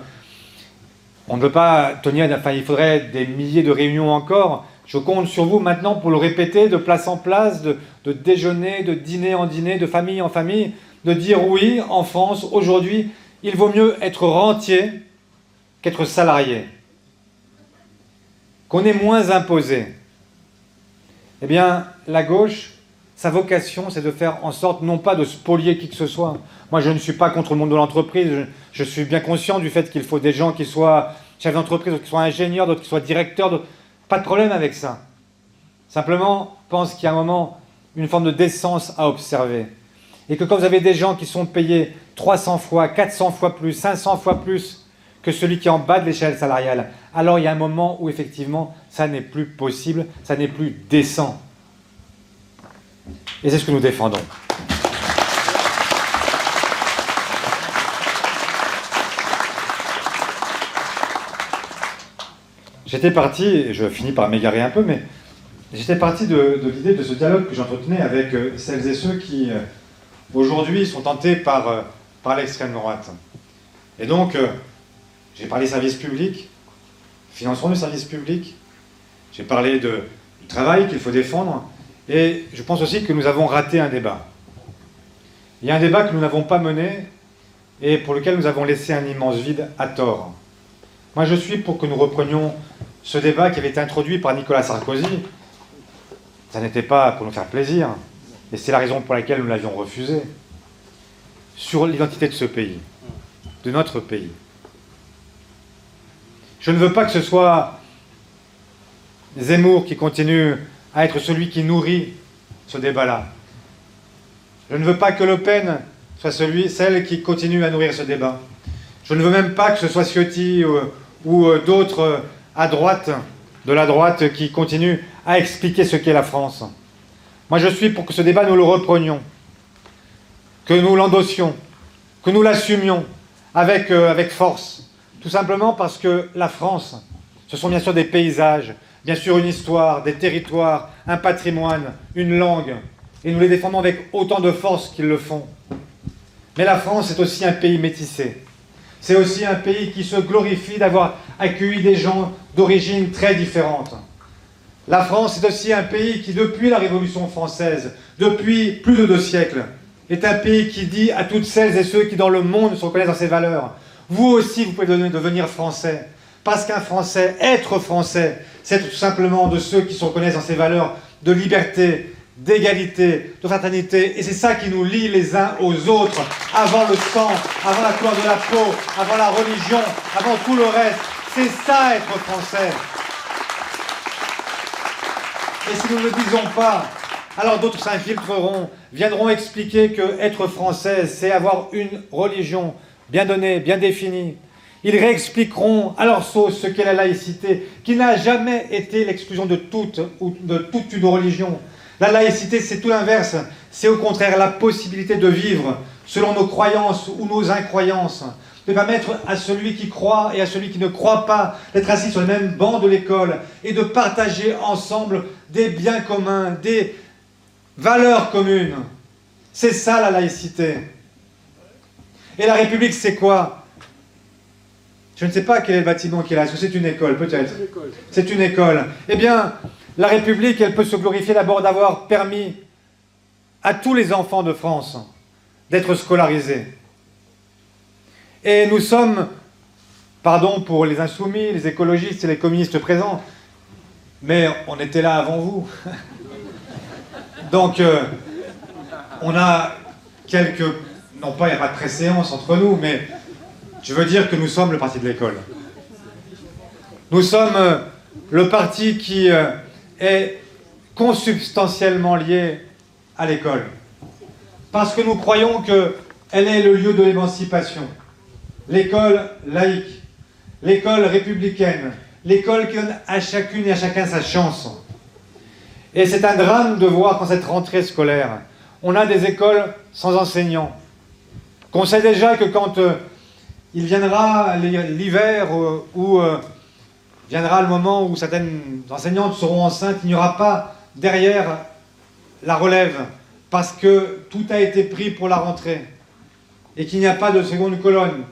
on ne peut pas tenir, enfin il faudrait des milliers de réunions encore, je compte sur vous maintenant pour le répéter de place en place, de déjeuner, de dîner en dîner, de famille en famille, de dire oui, en France, aujourd'hui, il vaut mieux être rentier qu'être salarié. Qu'on est moins imposé. Eh bien, la gauche Sa vocation, c'est de faire en sorte, non pas de spolier qui que ce soit. Moi, je ne suis pas contre le monde de l'entreprise. Je suis bien conscient du fait qu'il faut des gens qui soient chefs d'entreprise, d'autres qui soient ingénieurs, d'autres qui soient directeurs. Pas de problème avec ça. Simplement, je pense qu'il y a un moment, une forme de décence à observer. Et que quand vous avez des gens qui sont payés 300 fois, 400 fois plus, 500 fois plus que celui qui est en bas de l'échelle salariale, alors il y a un moment où effectivement, ça n'est plus possible, ça n'est plus décent. Et c'est ce que nous défendons. J'étais parti, et je finis par m'égarer un peu, mais j'étais parti de l'idée de ce dialogue que j'entretenais avec celles et ceux qui, aujourd'hui, sont tentés par l'extrême droite. Et donc, j'ai parlé service public, financement du service public, j'ai parlé du travail qu'il faut défendre, et je pense aussi que nous avons raté un débat. Il y a un débat que nous n'avons pas mené, et pour lequel nous avons laissé un immense vide à tort. Moi, je suis pour que nous reprenions ce débat qui avait été introduit par Nicolas Sarkozy. Ça n'était pas pour nous faire plaisir, et c'est la raison pour laquelle nous l'avions refusé, sur l'identité de ce pays, de notre pays. Je ne veux pas que ce soit Zemmour qui continue à être celui qui nourrit ce débat-là. Je ne veux pas que Le Pen soit celle qui continue à nourrir ce débat. Je ne veux même pas que ce soit Ciotti ou d'autres à droite, de la droite, qui continuent à expliquer ce qu'est la France. Moi, je suis pour que ce débat, nous le reprenions, que nous l'endossions, que nous l'assumions avec force. Tout simplement parce que la France, ce sont bien sûr des paysages, bien sûr une histoire, des territoires, un patrimoine, une langue, et nous les défendons avec autant de force qu'ils le font. Mais la France est aussi un pays métissé. C'est aussi un pays qui se glorifie d'avoir accueilli des gens d'origines très différentes. La France est aussi un pays qui, depuis la Révolution française, depuis plus de 2 siècles, est un pays qui dit à toutes celles et ceux qui dans le monde se reconnaissent dans ses valeurs, vous aussi vous pouvez devenir français. Parce qu'un Français, être français, c'est tout simplement de ceux qui se reconnaissent dans ces valeurs de liberté, d'égalité, de fraternité. Et c'est ça qui nous lie les uns aux autres, avant le sang, avant la couleur de la peau, avant la religion, avant tout le reste. C'est ça être français. Et si nous ne le disons pas, alors d'autres s'infiltreront, viendront expliquer que être français, c'est avoir une religion bien donnée, bien définie. Ils réexpliqueront à leur sauce ce qu'est la laïcité, qui n'a jamais été l'exclusion de toute une religion. La laïcité, c'est tout l'inverse. C'est au contraire la possibilité de vivre selon nos croyances ou nos incroyances, de permettre à celui qui croit et à celui qui ne croit pas d'être assis sur le même banc de l'école et de partager ensemble des biens communs, des valeurs communes. C'est ça la laïcité. Et la République, c'est quoi ? Je ne sais pas quel est le bâtiment qui est là. Est-ce que c'est une école, peut-être ? C'est une école. Eh bien, la République, elle peut se glorifier d'abord d'avoir permis à tous les enfants de France d'être scolarisés. Et nous sommes, pardon pour les insoumis, les écologistes et les communistes présents, mais on était là avant vous. Donc, on a quelques... Non pas, il n'y a pas de préséance entre nous, mais je veux dire que nous sommes le parti de l'école. Nous sommes le parti qui est consubstantiellement lié à l'école. Parce que nous croyons qu'elle est le lieu de l'émancipation. L'école laïque, l'école républicaine, l'école qui donne à chacune et à chacun sa chance. Et c'est un drame de voir qu'en cette rentrée scolaire, on a des écoles sans enseignants. Qu'on sait déjà que quand il viendra l'hiver où viendra le moment où certaines enseignantes seront enceintes, il n'y aura pas derrière la relève parce que tout a été pris pour la rentrée et qu'il n'y a pas de seconde colonne.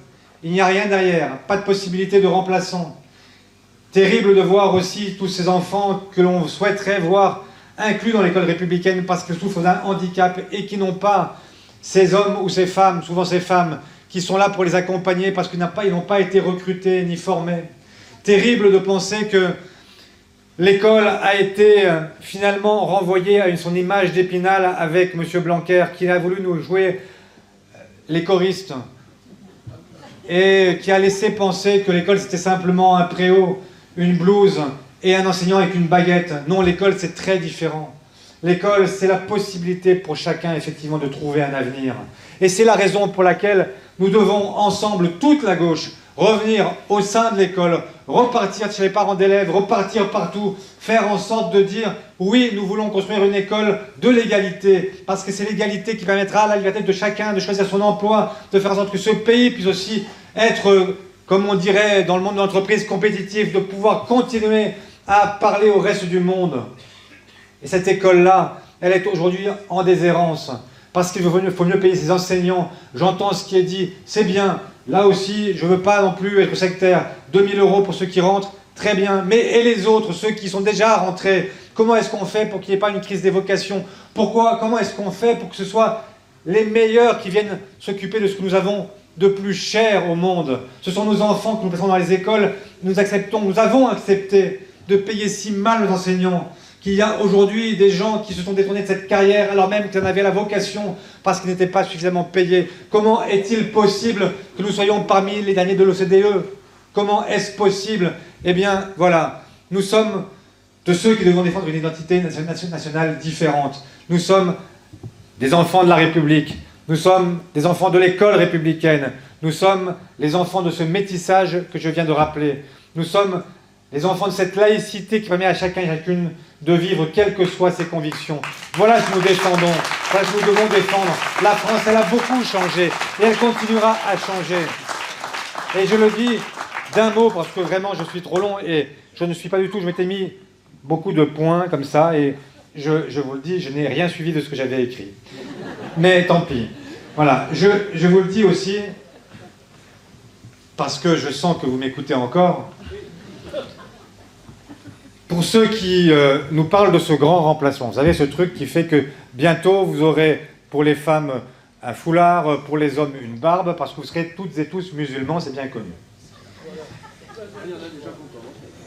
Il n'y a rien derrière, pas de possibilité de remplaçant. Terrible de voir aussi tous ces enfants que l'on souhaiterait voir inclus dans l'école républicaine parce qu'ils souffrent d'un handicap et qui n'ont pas ces hommes ou ces femmes, souvent ces femmes, qui sont là pour les accompagner parce qu'ils n'ont pas été recrutés ni formés. Terrible de penser que L'école a été finalement renvoyée à son image d'Épinal avec M. Blanquer, qui a voulu nous jouer les choristes et qui a laissé penser que l'école c'était simplement un préau, une blouse et un enseignant avec une baguette. Non, l'école c'est très différent. L'école c'est la possibilité pour chacun effectivement de trouver un avenir. Et c'est la raison pour laquelle nous devons ensemble, toute la gauche, revenir au sein de l'école, repartir chez les parents d'élèves, repartir partout, faire en sorte de dire oui, nous voulons construire une école de l'égalité, parce que c'est l'égalité qui permettra à la liberté de chacun de choisir son emploi, de faire en sorte que ce pays puisse aussi être, comme on dirait dans le monde de l'entreprise, compétitif, de pouvoir continuer à parler au reste du monde. Et cette école-là, elle est aujourd'hui en déshérence, parce qu'il faut mieux payer ses enseignants. J'entends ce qui est dit, c'est bien. Là aussi, je ne veux pas non plus être sectaire. 2 000 € pour ceux qui rentrent, très bien. Mais et les autres, ceux qui sont déjà rentrés, comment est-ce qu'on fait pour qu'il n'y ait pas une crise des vocations? Comment est-ce qu'on fait pour que ce soit les meilleurs qui viennent s'occuper de ce que nous avons de plus cher au monde? Ce sont nos enfants que nous plaçons dans les écoles. Nous avons accepté de payer si mal nos enseignants, qu'il y a aujourd'hui des gens qui se sont détournés de cette carrière alors même qu'ils en avaient la vocation parce qu'ils n'étaient pas suffisamment payés. Comment est-il possible que nous soyons parmi les derniers de l'OCDE? Comment est-ce possible? Eh bien, voilà, nous sommes de ceux qui devons défendre une identité nationale différente. Nous sommes des enfants de la République, nous sommes des enfants de l'école républicaine, nous sommes les enfants de ce métissage que je viens de rappeler. Nous sommes les enfants de cette laïcité qui permet à chacun et chacune de vivre quelles que soient ses convictions. Voilà ce que nous défendons, voilà ce que nous devons défendre. La France, elle a beaucoup changé et elle continuera à changer. Et je le dis d'un mot parce que vraiment je suis trop long et je ne suis pas du tout, je m'étais mis beaucoup de points comme ça et je vous le dis, je n'ai rien suivi de ce que j'avais écrit. Mais tant pis. Voilà, je vous le dis aussi parce que je sens que vous m'écoutez encore. Pour ceux qui nous parlent de ce grand remplacement, vous savez, ce truc qui fait que bientôt vous aurez pour les femmes un foulard, pour les hommes une barbe, parce que vous serez toutes et tous musulmans, c'est bien connu.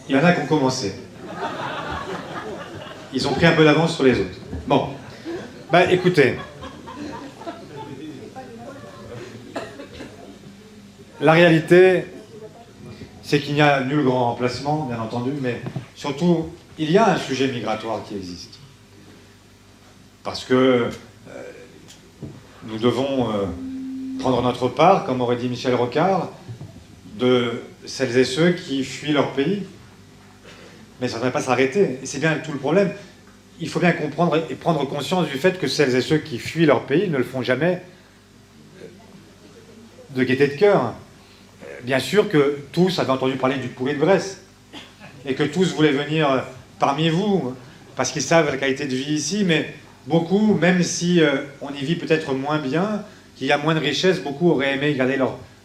Il y en a qui ont commencé. Ils ont pris un peu d'avance sur les autres. Bon, ben écoutez, la réalité, c'est qu'il n'y a nul grand remplacement, bien entendu, mais surtout, il y a un sujet migratoire qui existe. Parce que nous devons prendre notre part, comme aurait dit Michel Rocard, de celles et ceux qui fuient leur pays. Mais ça ne devrait pas s'arrêter. Et c'est bien tout le problème. Il faut bien comprendre et prendre conscience du fait que celles et ceux qui fuient leur pays ne le font jamais de gaieté de cœur. Bien sûr que tous avaient entendu parler du poulet de Bresse et que tous voulaient venir parmi vous parce qu'ils savent la qualité de vie ici, mais beaucoup, même si on y vit peut-être moins bien, qu'il y a moins de richesse, beaucoup auraient aimé garder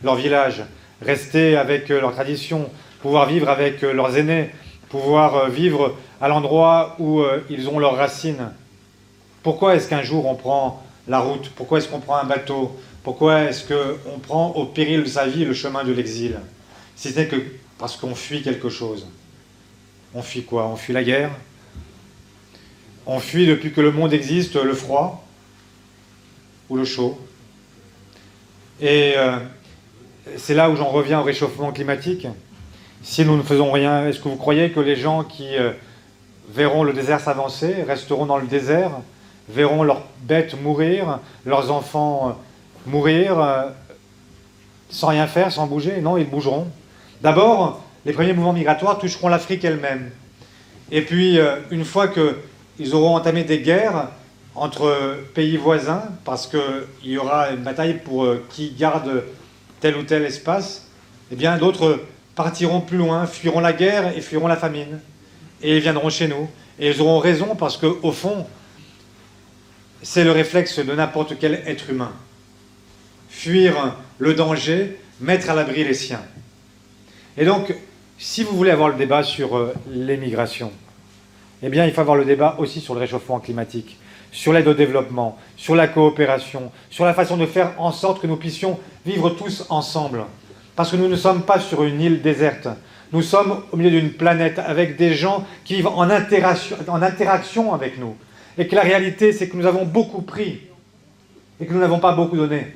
leur village, rester avec leurs traditions, pouvoir vivre avec leurs aînés, pouvoir vivre à l'endroit où ils ont leurs racines. Pourquoi est-ce qu'un jour on prend la route? Pourquoi est-ce qu'on prend un bateau? Pourquoi est-ce qu'on prend au péril de sa vie le chemin de l'exil? Si ce n'est que parce qu'on fuit quelque chose. On fuit quoi? On fuit la guerre. On fuit depuis que le monde existe le froid ou le chaud. Et c'est là où j'en reviens au réchauffement climatique. Si nous ne faisons rien, est-ce que vous croyez que les gens qui verront le désert s'avancer, resteront dans le désert, verront leurs bêtes mourir, leurs enfants mourir sans rien faire, sans bouger? Non, ils bougeront. D'abord, les premiers mouvements migratoires toucheront l'Afrique elle-même. Et puis, une fois qu'ils auront entamé des guerres entre pays voisins, parce qu'il y aura une bataille pour qui garde tel ou tel espace, eh bien, d'autres partiront plus loin, fuiront la guerre et fuiront la famine. Et ils viendront chez nous. Et ils auront raison parce qu'au fond, c'est le réflexe de n'importe quel être humain. Fuir le danger, mettre à l'abri les siens. Et donc, si vous voulez avoir le débat sur l'émigration, eh bien, il faut avoir le débat aussi sur le réchauffement climatique, sur l'aide au développement, sur la coopération, sur la façon de faire en sorte que nous puissions vivre tous ensemble. Parce que nous ne sommes pas sur une île déserte. Nous sommes au milieu d'une planète avec des gens qui vivent en interaction avec nous. Et que la réalité, c'est que nous avons beaucoup pris et que nous n'avons pas beaucoup donné.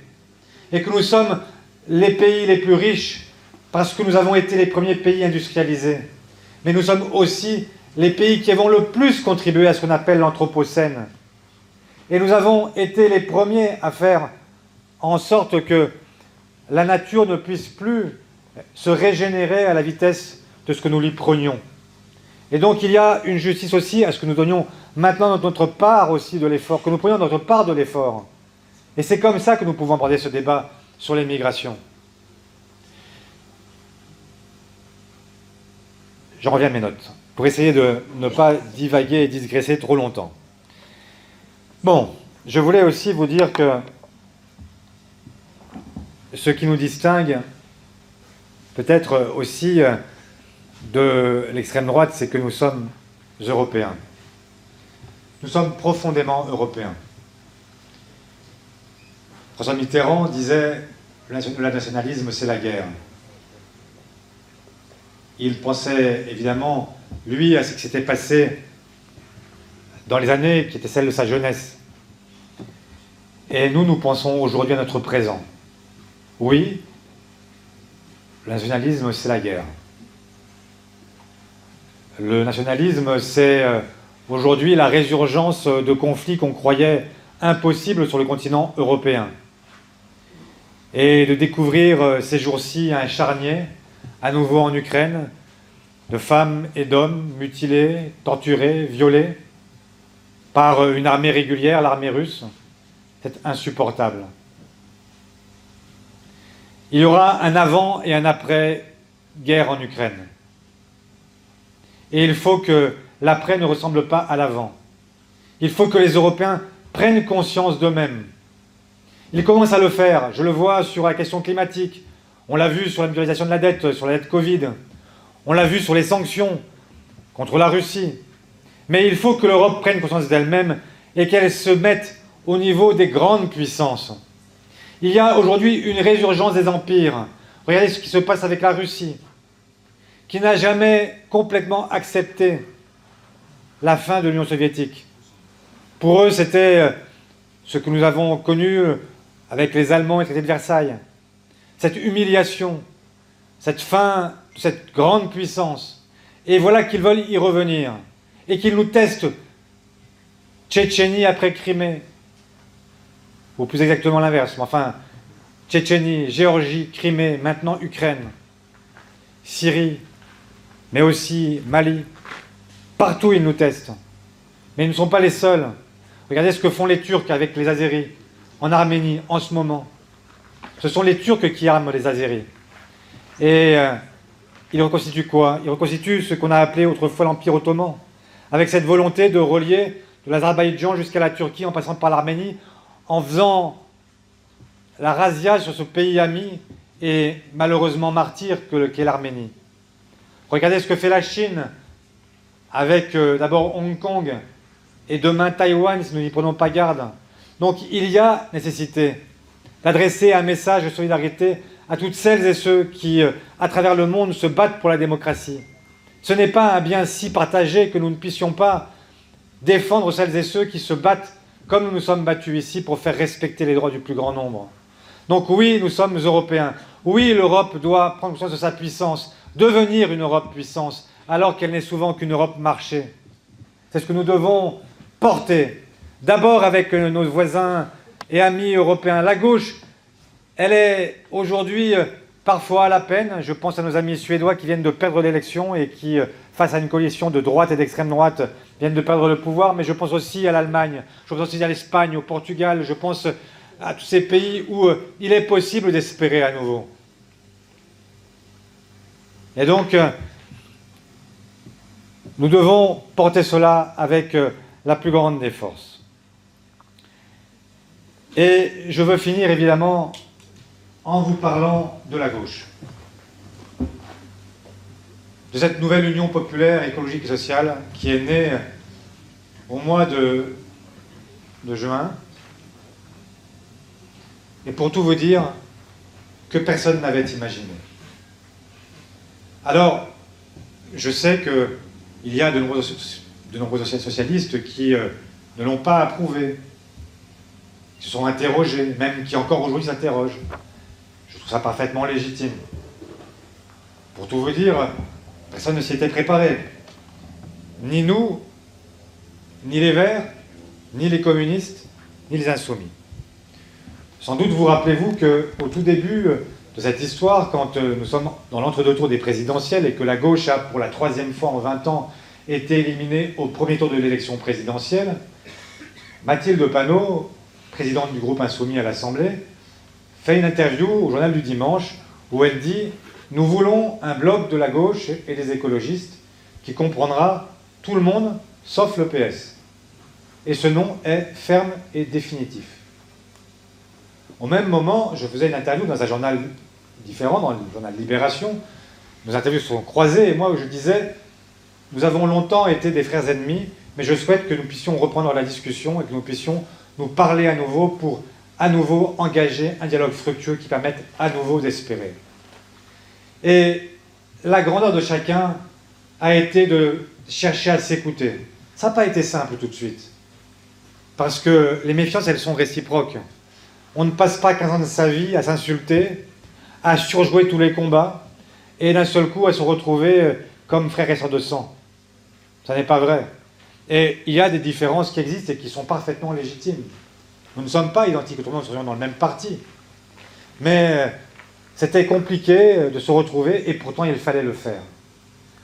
Et que nous sommes les pays les plus riches parce que nous avons été les premiers pays industrialisés. Mais nous sommes aussi les pays qui avons le plus contribué à ce qu'on appelle l'anthropocène. Et nous avons été les premiers à faire en sorte que la nature ne puisse plus se régénérer à la vitesse de ce que nous lui prenions. Et donc il y a une justice aussi à ce que nous donnions maintenant notre part aussi de l'effort, que nous prenions notre part de l'effort. Et c'est comme ça que nous pouvons aborder ce débat sur les migrations. Je reviens à mes notes, pour essayer de ne pas divaguer et digresser trop longtemps. Bon, je voulais aussi vous dire que ce qui nous distingue peut-être aussi de l'extrême droite, c'est que nous sommes européens. Nous sommes profondément européens. François Mitterrand disait « Le nationalisme, c'est la guerre ». Il pensait évidemment, lui, à ce qui s'était passé dans les années qui étaient celles de sa jeunesse. Et nous, nous pensons aujourd'hui à notre présent. Oui, le nationalisme, c'est la guerre. Le nationalisme, c'est aujourd'hui la résurgence de conflits qu'on croyait impossibles sur le continent européen. Et de découvrir ces jours-ci un charnier, à nouveau en Ukraine, de femmes et d'hommes mutilés, torturés, violés par une armée régulière, l'armée russe, c'est insupportable. Il y aura un avant et un après-guerre en Ukraine. Et il faut que l'après ne ressemble pas à l'avant. Il faut que les Européens prennent conscience d'eux-mêmes. Ils commencent à le faire. Je le vois sur la question climatique. On l'a vu sur la mutualisation de la dette, sur la dette Covid. On l'a vu sur les sanctions contre la Russie. Mais il faut que l'Europe prenne conscience d'elle-même et qu'elle se mette au niveau des grandes puissances. Il y a aujourd'hui une résurgence des empires. Regardez ce qui se passe avec la Russie, qui n'a jamais complètement accepté la fin de l'Union soviétique. Pour eux, c'était ce que nous avons connu avec les Allemands et le traité de Versailles. Cette humiliation, cette fin de cette grande puissance. Et voilà qu'ils veulent y revenir. Et qu'ils nous testent. Tchétchénie après Crimée. Ou plus exactement l'inverse. Mais enfin, Tchétchénie, Géorgie, Crimée, maintenant Ukraine. Syrie, mais aussi Mali. Partout, ils nous testent. Mais ils ne sont pas les seuls. Regardez ce que font les Turcs avec les Azéris, en Arménie, en ce moment. Ce sont les Turcs qui arment les Azéris. Et ils reconstituent quoi? Ils reconstituent ce qu'on a appelé autrefois l'Empire ottoman, avec cette volonté de relier de l'Azerbaïdjan jusqu'à la Turquie en passant par l'Arménie, en faisant la razzia sur ce pays ami et malheureusement martyr qu'est l'Arménie. Regardez ce que fait la Chine avec d'abord Hong Kong et demain Taïwan si nous n'y prenons pas garde. Donc il y a nécessité d'adresser un message de solidarité à toutes celles et ceux qui, à travers le monde, se battent pour la démocratie. Ce n'est pas un bien si partagé que nous ne puissions pas défendre celles et ceux qui se battent comme nous nous sommes battus ici pour faire respecter les droits du plus grand nombre. Donc oui, nous sommes européens. Oui, l'Europe doit prendre conscience de sa puissance, devenir une Europe puissance, alors qu'elle n'est souvent qu'une Europe marché. C'est ce que nous devons porter. D'abord avec nos voisins et amis européens. La gauche, elle est aujourd'hui parfois à la peine. Je pense à nos amis suédois qui viennent de perdre l'élection et qui, face à une coalition de droite et d'extrême droite, viennent de perdre le pouvoir. Mais je pense aussi à l'Allemagne, je pense aussi à l'Espagne, au Portugal, je pense à tous ces pays où il est possible d'espérer à nouveau. Et donc, nous devons porter cela avec la plus grande des forces. Et je veux finir évidemment en vous parlant de la gauche, de cette nouvelle Union populaire, écologique et sociale qui est née au mois de juin. Et pour tout vous dire, que personne n'avait imaginé. Alors, je sais qu'il y a de nombreux socialistes qui ne l'ont pas approuvé, qui se sont interrogés, même qui encore aujourd'hui s'interrogent. Je trouve ça parfaitement légitime. Pour tout vous dire, personne ne s'y était préparé. Ni nous, ni les Verts, ni les communistes, ni les Insoumis. Sans doute vous rappelez-vous qu'au tout début de cette histoire, quand nous sommes dans l'entre-deux-tours des présidentielles et que la gauche a, pour la 3e fois en 20 ans, été éliminée au premier tour de l'élection présidentielle, Mathilde Panot, présidente du groupe Insoumis à l'Assemblée, fait une interview au journal du dimanche où elle dit « Nous voulons un bloc de la gauche et des écologistes qui comprendra tout le monde sauf le PS. Et ce nom est ferme et définitif. » Au même moment, je faisais une interview dans un journal différent, dans le journal Libération. Nos interviews se sont croisées et moi où je disais « Nous avons longtemps été des frères ennemis, mais je souhaite que nous puissions reprendre la discussion et que nous puissions nous parler à nouveau pour à nouveau engager un dialogue fructueux qui permette à nouveau d'espérer. » Et la grandeur de chacun a été de chercher à s'écouter. Ça n'a pas été simple tout de suite. Parce que les méfiances, elles sont réciproques. On ne passe pas 15 ans de sa vie à s'insulter, à surjouer tous les combats, et d'un seul coup à se retrouver comme frères et sœurs de sang. Ça n'est pas vrai. Et il y a des différences qui existent et qui sont parfaitement légitimes. Nous ne sommes pas identiques, autrement nous serions dans le même parti. Mais c'était compliqué de se retrouver, et pourtant il fallait le faire.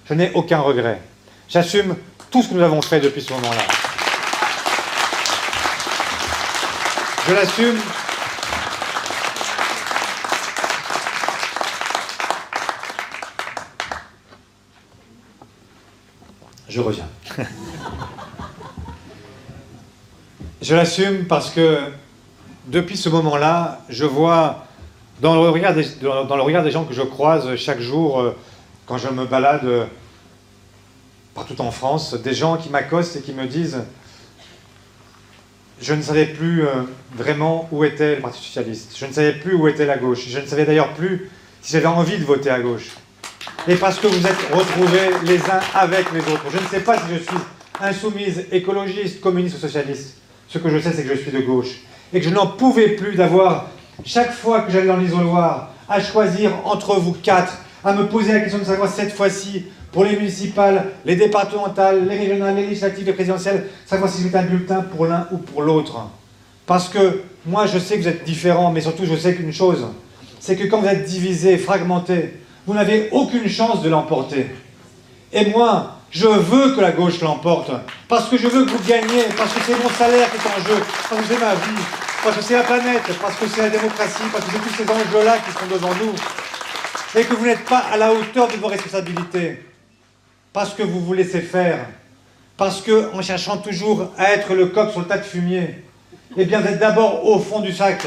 Je n'ai aucun regret. J'assume tout ce que nous avons fait depuis ce moment-là. Je l'assume. Je reviens. Je l'assume parce que depuis ce moment-là, je vois dans le regard des gens que je croise chaque jour quand je me balade partout en France, des gens qui m'accostent et qui me disent « Je ne savais plus vraiment où était le Parti Socialiste, je ne savais plus où était la gauche, je ne savais d'ailleurs plus si j'avais envie de voter à gauche. » Et parce que vous êtes retrouvés les uns avec les autres. Je ne sais pas si je suis insoumise, écologiste, communiste ou socialiste. Ce que je sais, c'est que je suis de gauche. Et que je n'en pouvais plus d'avoir, chaque fois que j'allais dans l'isoloir, à choisir entre vous quatre, à me poser la question de savoir cette fois-ci, pour les municipales, les départementales, les régionales, les législatives, les présidentielles, savoir si je mets un bulletin pour l'un ou pour l'autre. Parce que moi, je sais que vous êtes différents, mais surtout, je sais qu'une chose, c'est que quand vous êtes divisés, fragmentés, vous n'avez aucune chance de l'emporter. Et moi, je veux que la gauche l'emporte, parce que je veux que vous gagniez, parce que c'est mon salaire qui est en jeu, parce que c'est ma vie, parce que c'est la planète, parce que c'est la démocratie, parce que c'est tous ces enjeux-là qui sont devant nous, et que vous n'êtes pas à la hauteur de vos responsabilités, parce que vous vous laissez faire, parce que, en cherchant toujours à être le coq sur le tas de fumier, eh bien vous êtes d'abord au fond du sac,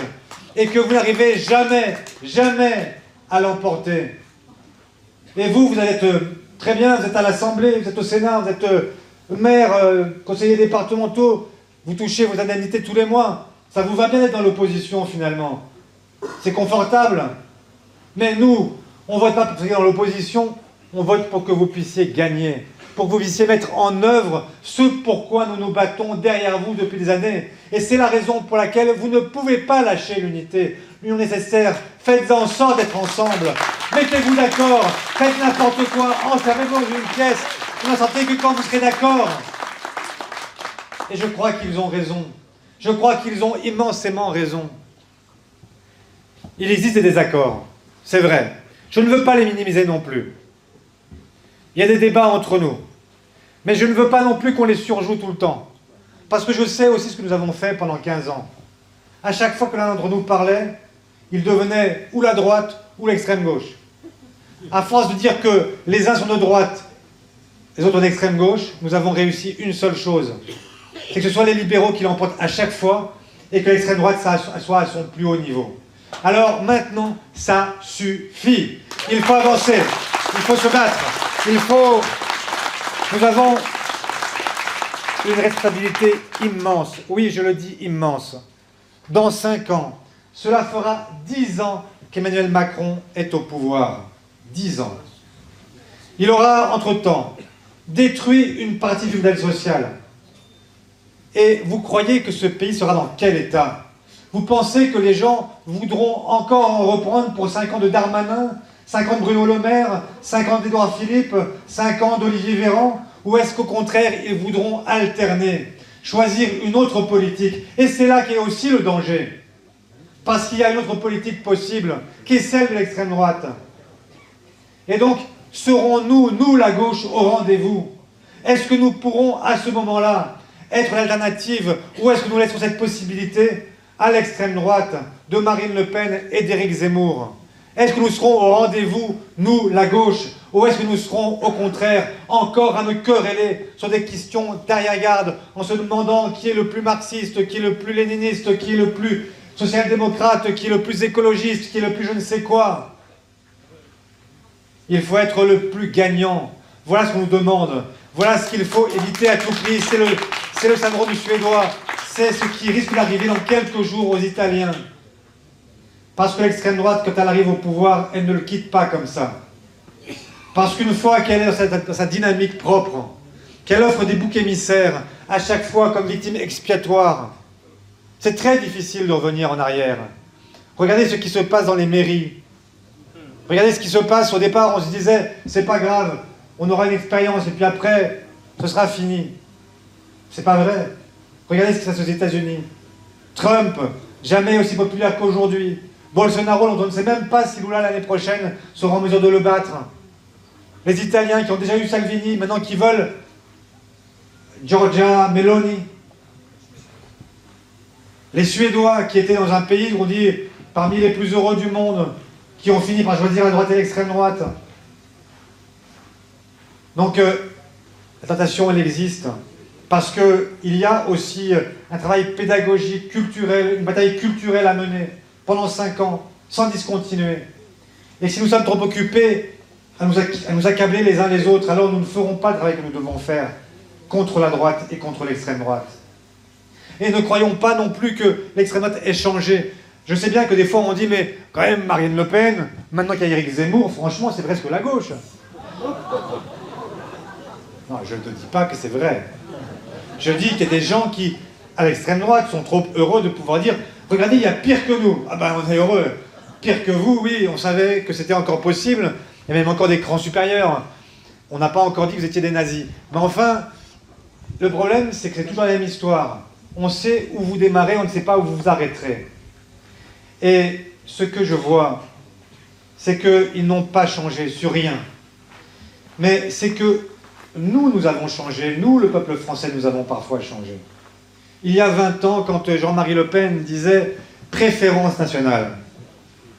et que vous n'arrivez jamais, jamais à l'emporter. Et vous êtes très bien, vous êtes à l'Assemblée, vous êtes au Sénat, vous êtes maire, conseiller départementaux, vous touchez vos indemnités tous les mois. Ça vous va bien d'être dans l'opposition finalement. C'est confortable. Mais nous, on ne vote pas pour être dans l'opposition, on vote pour que vous puissiez gagner, pour que vous puissiez mettre en œuvre ce pourquoi nous nous battons derrière vous depuis des années. Et c'est la raison pour laquelle vous ne pouvez pas lâcher l'unité, l'union nécessaire. Faites en sorte d'être ensemble. Mettez-vous d'accord, faites n'importe quoi, enfermez-vous dans une pièce, vous n'en sortez que quand vous serez d'accord. Et je crois qu'ils ont raison. Je crois qu'ils ont immensément raison. Il existe des désaccords, c'est vrai. Je ne veux pas les minimiser non plus. Il y a des débats entre nous. Mais je ne veux pas non plus qu'on les surjoue tout le temps. Parce que je sais aussi ce que nous avons fait pendant 15 ans. À chaque fois que l'un d'entre nous parlait, il devenait ou la droite ou l'extrême gauche. À force de dire que les uns sont de droite, les autres d'extrême gauche, nous avons réussi une seule chose. C'est que ce soit les libéraux qui l'emportent à chaque fois et que l'extrême droite soit à son plus haut niveau. Alors maintenant, ça suffit. Il faut avancer, il faut se battre, Nous avons une responsabilité immense. Oui, je le dis immense. Dans 5 ans, cela fera 10 ans qu'Emmanuel Macron est au pouvoir. 10 ans. Il aura, entre-temps, détruit une partie du modèle social. Et vous croyez que ce pays sera dans quel état? Vous pensez que les gens voudront encore en reprendre pour 5 ans de Darmanin, 5 ans de Bruno Le Maire, 5 ans d'Édouard Philippe, 5 ans d'Olivier Véran? Ou est-ce qu'au contraire, ils voudront alterner, choisir une autre politique? Et c'est là qu'est aussi le danger. Parce qu'il y a une autre politique possible, qui est celle de l'extrême droite. Et donc, serons-nous, nous la gauche, au rendez-vous? Est-ce que nous pourrons, à ce moment-là, être l'alternative, ou est-ce que nous laissons cette possibilité à l'extrême droite de Marine Le Pen et d'Éric Zemmour? Est-ce que nous serons au rendez-vous, nous, la gauche, ou est-ce que nous serons, au contraire, encore à me quereller sur des questions d'arrière-garde, en se demandant qui est le plus marxiste, qui est le plus léniniste, qui est le plus social-démocrate, qui est le plus écologiste, qui est le plus je ne sais quoi? Il faut être le plus gagnant. Voilà ce qu'on nous demande. Voilà ce qu'il faut éviter à tout prix. C'est le syndrome du Suédois. C'est ce qui risque d'arriver dans quelques jours aux Italiens. Parce que l'extrême droite, quand elle arrive au pouvoir, elle ne le quitte pas comme ça. Parce qu'une fois qu'elle est dans sa dynamique propre, qu'elle offre des boucs émissaires à chaque fois comme victime expiatoire, c'est très difficile de revenir en arrière. Regardez ce qui se passe dans les mairies. Regardez ce qui se passe. Au départ, on se disait, c'est pas grave, on aura une expérience, et puis après, ce sera fini. C'est pas vrai. Regardez ce qui se passe aux États-Unis. Trump, jamais aussi populaire qu'aujourd'hui. Bolsonaro, dont on ne sait même pas si Lula l'année prochaine sera en mesure de le battre. Les Italiens qui ont déjà eu Salvini, maintenant qui veulent Giorgia Meloni. Les Suédois qui étaient dans un pays, on dit, parmi les plus heureux du monde, qui ont fini par choisir la droite et l'extrême droite. Donc, la tentation, elle existe. Parce qu'il y a aussi un travail pédagogique, culturel, une bataille culturelle à mener pendant 5 ans, sans discontinuer. Et si nous sommes trop occupés à nous accabler les uns les autres, alors nous ne ferons pas le travail que nous devons faire contre la droite et contre l'extrême droite. Et ne croyons pas non plus que l'extrême droite ait changé. Je sais bien que des fois on dit, mais quand même Marine Le Pen, maintenant qu'il y a Éric Zemmour, franchement c'est presque la gauche. Non, je ne te dis pas que c'est vrai. Je dis qu'il y a des gens qui, à l'extrême droite, sont trop heureux de pouvoir dire « Regardez, il y a pire que nous. » Ah ben, on est heureux. Pire que vous, oui, on savait que c'était encore possible. Il y a même encore des crans supérieurs. On n'a pas encore dit que vous étiez des nazis. Mais enfin, le problème, c'est que c'est toujours la même histoire. On sait où vous démarrez, on ne sait pas où vous vous arrêterez. Et ce que je vois, c'est qu'ils n'ont pas changé sur rien. Mais c'est que nous avons changé. Nous, le peuple français, nous avons parfois changé. Il y a 20 ans, quand Jean-Marie Le Pen disait « préférence nationale »,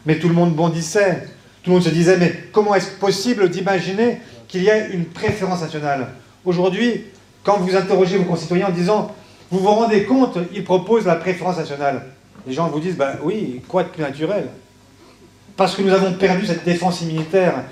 mais tout le monde bondissait. Tout le monde se disait « mais comment est-ce possible d'imaginer qu'il y ait une préférence nationale ?» Aujourd'hui, quand vous interrogez vos concitoyens en disant « vous vous rendez compte, ils proposent la préférence nationale », les gens vous disent « bah oui, quoi de plus naturel ?» Parce que nous avons perdu cette défense immunitaire,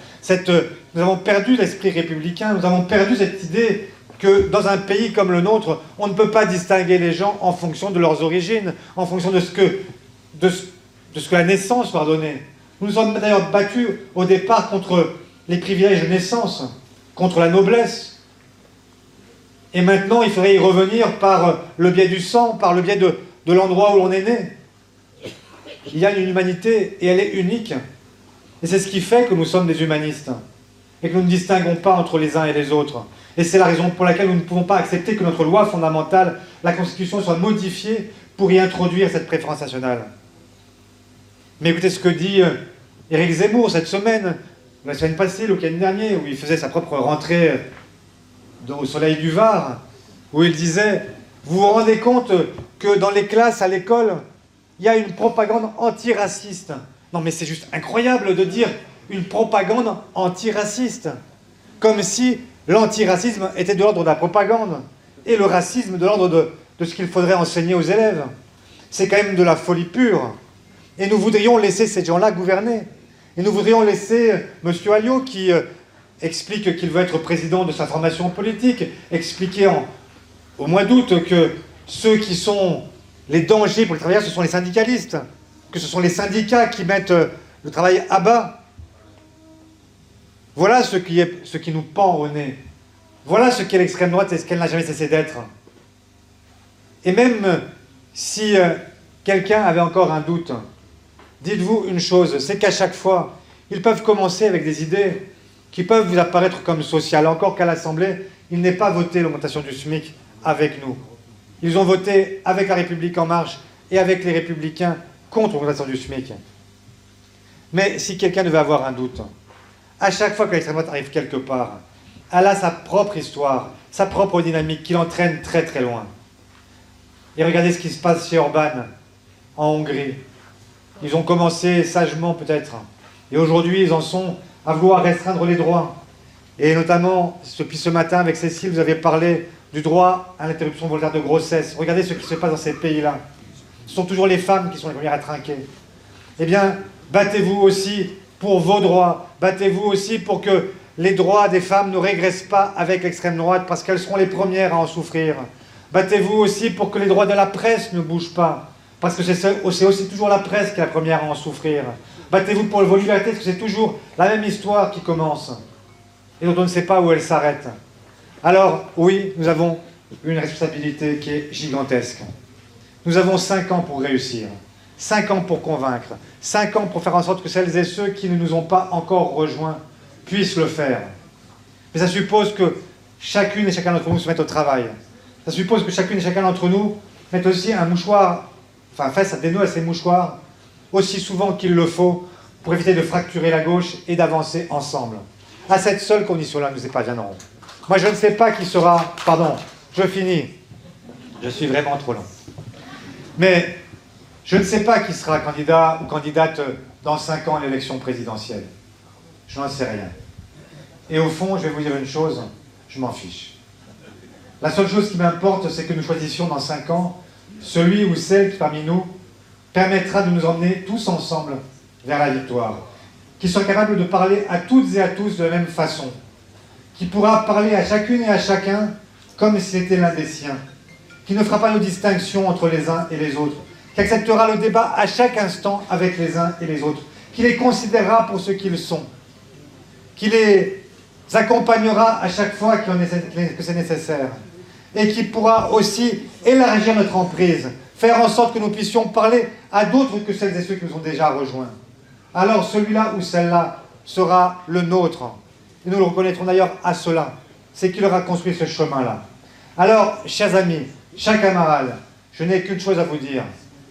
nous avons perdu l'esprit républicain, nous avons perdu cette idée que dans un pays comme le nôtre, on ne peut pas distinguer les gens en fonction de leurs origines, en fonction de ce que la naissance leur donnait. Nous nous sommes d'ailleurs battus au départ contre les privilèges de naissance, contre la noblesse. Et maintenant, il faudrait y revenir par le biais du sang, par le biais de l'endroit où l'on est né. Il y a une humanité et elle est unique. Et c'est ce qui fait que nous sommes des humanistes et que nous ne distinguons pas entre les uns et les autres. Et c'est la raison pour laquelle nous ne pouvons pas accepter que notre loi fondamentale, la Constitution, soit modifiée pour y introduire cette préférence nationale. Mais écoutez ce que dit Éric Zemmour cette semaine, la semaine passée, le week-end dernier, où il faisait sa propre rentrée au soleil du Var, où il disait « Vous vous rendez compte que dans les classes à l'école, il y a une propagande antiraciste. » Non mais c'est juste incroyable de dire une propagande antiraciste. Comme si l'antiracisme était de l'ordre de la propagande et le racisme de l'ordre de ce qu'il faudrait enseigner aux élèves. C'est quand même de la folie pure. Et nous voudrions laisser ces gens-là gouverner. Et nous voudrions laisser M. Alliot, qui explique qu'il veut être président de sa formation politique, expliquer au mois d'août que ceux qui sont les dangers pour les travailleurs, ce sont les syndicalistes, que ce sont les syndicats qui mettent le travail à bas. Voilà ce qui nous pend au nez. Voilà ce qu'est l'extrême droite et ce qu'elle n'a jamais cessé d'être. Et même si quelqu'un avait encore un doute, dites-vous une chose, c'est qu'à chaque fois, ils peuvent commencer avec des idées qui peuvent vous apparaître comme sociales. Encore qu'à l'Assemblée, ils n'aient pas voté l'augmentation du SMIC avec nous. Ils ont voté avec La République En Marche et avec les Républicains contre l'augmentation du SMIC. Mais si quelqu'un devait avoir un doute, à chaque fois que l'extrême droite arrive quelque part, elle a sa propre histoire, sa propre dynamique qui l'entraîne très très loin. Et regardez ce qui se passe chez Orban, en Hongrie. Ils ont commencé sagement peut-être, et aujourd'hui ils en sont à vouloir restreindre les droits. Et notamment, depuis ce matin avec Cécile, vous avez parlé du droit à l'interruption volontaire de grossesse. Regardez ce qui se passe dans ces pays-là. Ce sont toujours les femmes qui sont les premières à trinquer. Eh bien, battez-vous aussi pour vos droits. Battez-vous aussi pour que les droits des femmes ne régressent pas avec l'extrême droite, parce qu'elles seront les premières à en souffrir. Battez-vous aussi pour que les droits de la presse ne bougent pas, parce que c'est aussi toujours la presse qui est la première à en souffrir. Battez-vous pour vos libertés, parce que c'est toujours la même histoire qui commence, et dont on ne sait pas où elle s'arrête. Alors, oui, nous avons une responsabilité qui est gigantesque. Nous avons 5 ans pour réussir, 5 ans pour convaincre, 5 ans pour faire en sorte que celles et ceux qui ne nous ont pas encore rejoints puissent le faire. Mais ça suppose que chacune et chacun d'entre nous se mette au travail. Ça suppose que chacune et chacun d'entre nous mette aussi un mouchoir, fasse des nœuds à ces mouchoirs, aussi souvent qu'il le faut, pour éviter de fracturer la gauche et d'avancer ensemble. À cette seule condition-là, nous y parviendrons. Moi, je ne sais pas qui sera... Pardon, je finis. Je suis vraiment trop long. Mais je ne sais pas qui sera candidat ou candidate dans 5 ans à l'élection présidentielle. Je n'en sais rien. Et au fond, je vais vous dire une chose, je m'en fiche. La seule chose qui m'importe, c'est que nous choisissions dans 5 ans celui ou celle qui, parmi nous, permettra de nous emmener tous ensemble vers la victoire, qui soit capable de parler à toutes et à tous de la même façon, qui pourra parler à chacune et à chacun comme si c'était l'un des siens, qui ne fera pas de distinction entre les uns et les autres, qui acceptera le débat à chaque instant avec les uns et les autres, qui les considérera pour ce qu'ils sont, qui les accompagnera à chaque fois que c'est nécessaire, et qui pourra aussi élargir notre emprise, faire en sorte que nous puissions parler à d'autres que celles et ceux qui nous ont déjà rejoints. Alors celui-là ou celle-là sera le nôtre. Et nous le reconnaîtrons d'ailleurs à cela. C'est qu'il aura construit ce chemin-là. Alors, chers amis, chers camarades, je n'ai qu'une chose à vous dire.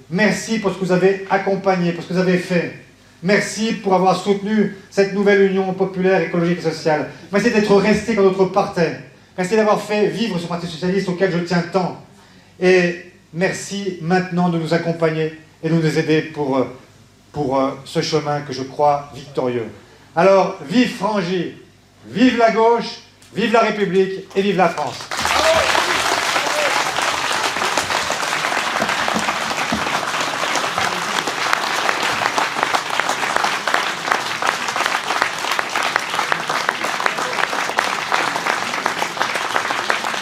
Merci pour ce que vous avez accompagné, pour ce que vous avez fait. Merci pour avoir soutenu cette nouvelle union populaire, écologique et sociale. Merci d'être resté quand d'autres partaient. Merci d'avoir fait vivre ce Parti socialiste auquel je tiens tant. Et merci maintenant de nous accompagner et de nous aider pour ce chemin que je crois victorieux. Alors, vive Frangy, vive la gauche, vive la République et vive la France.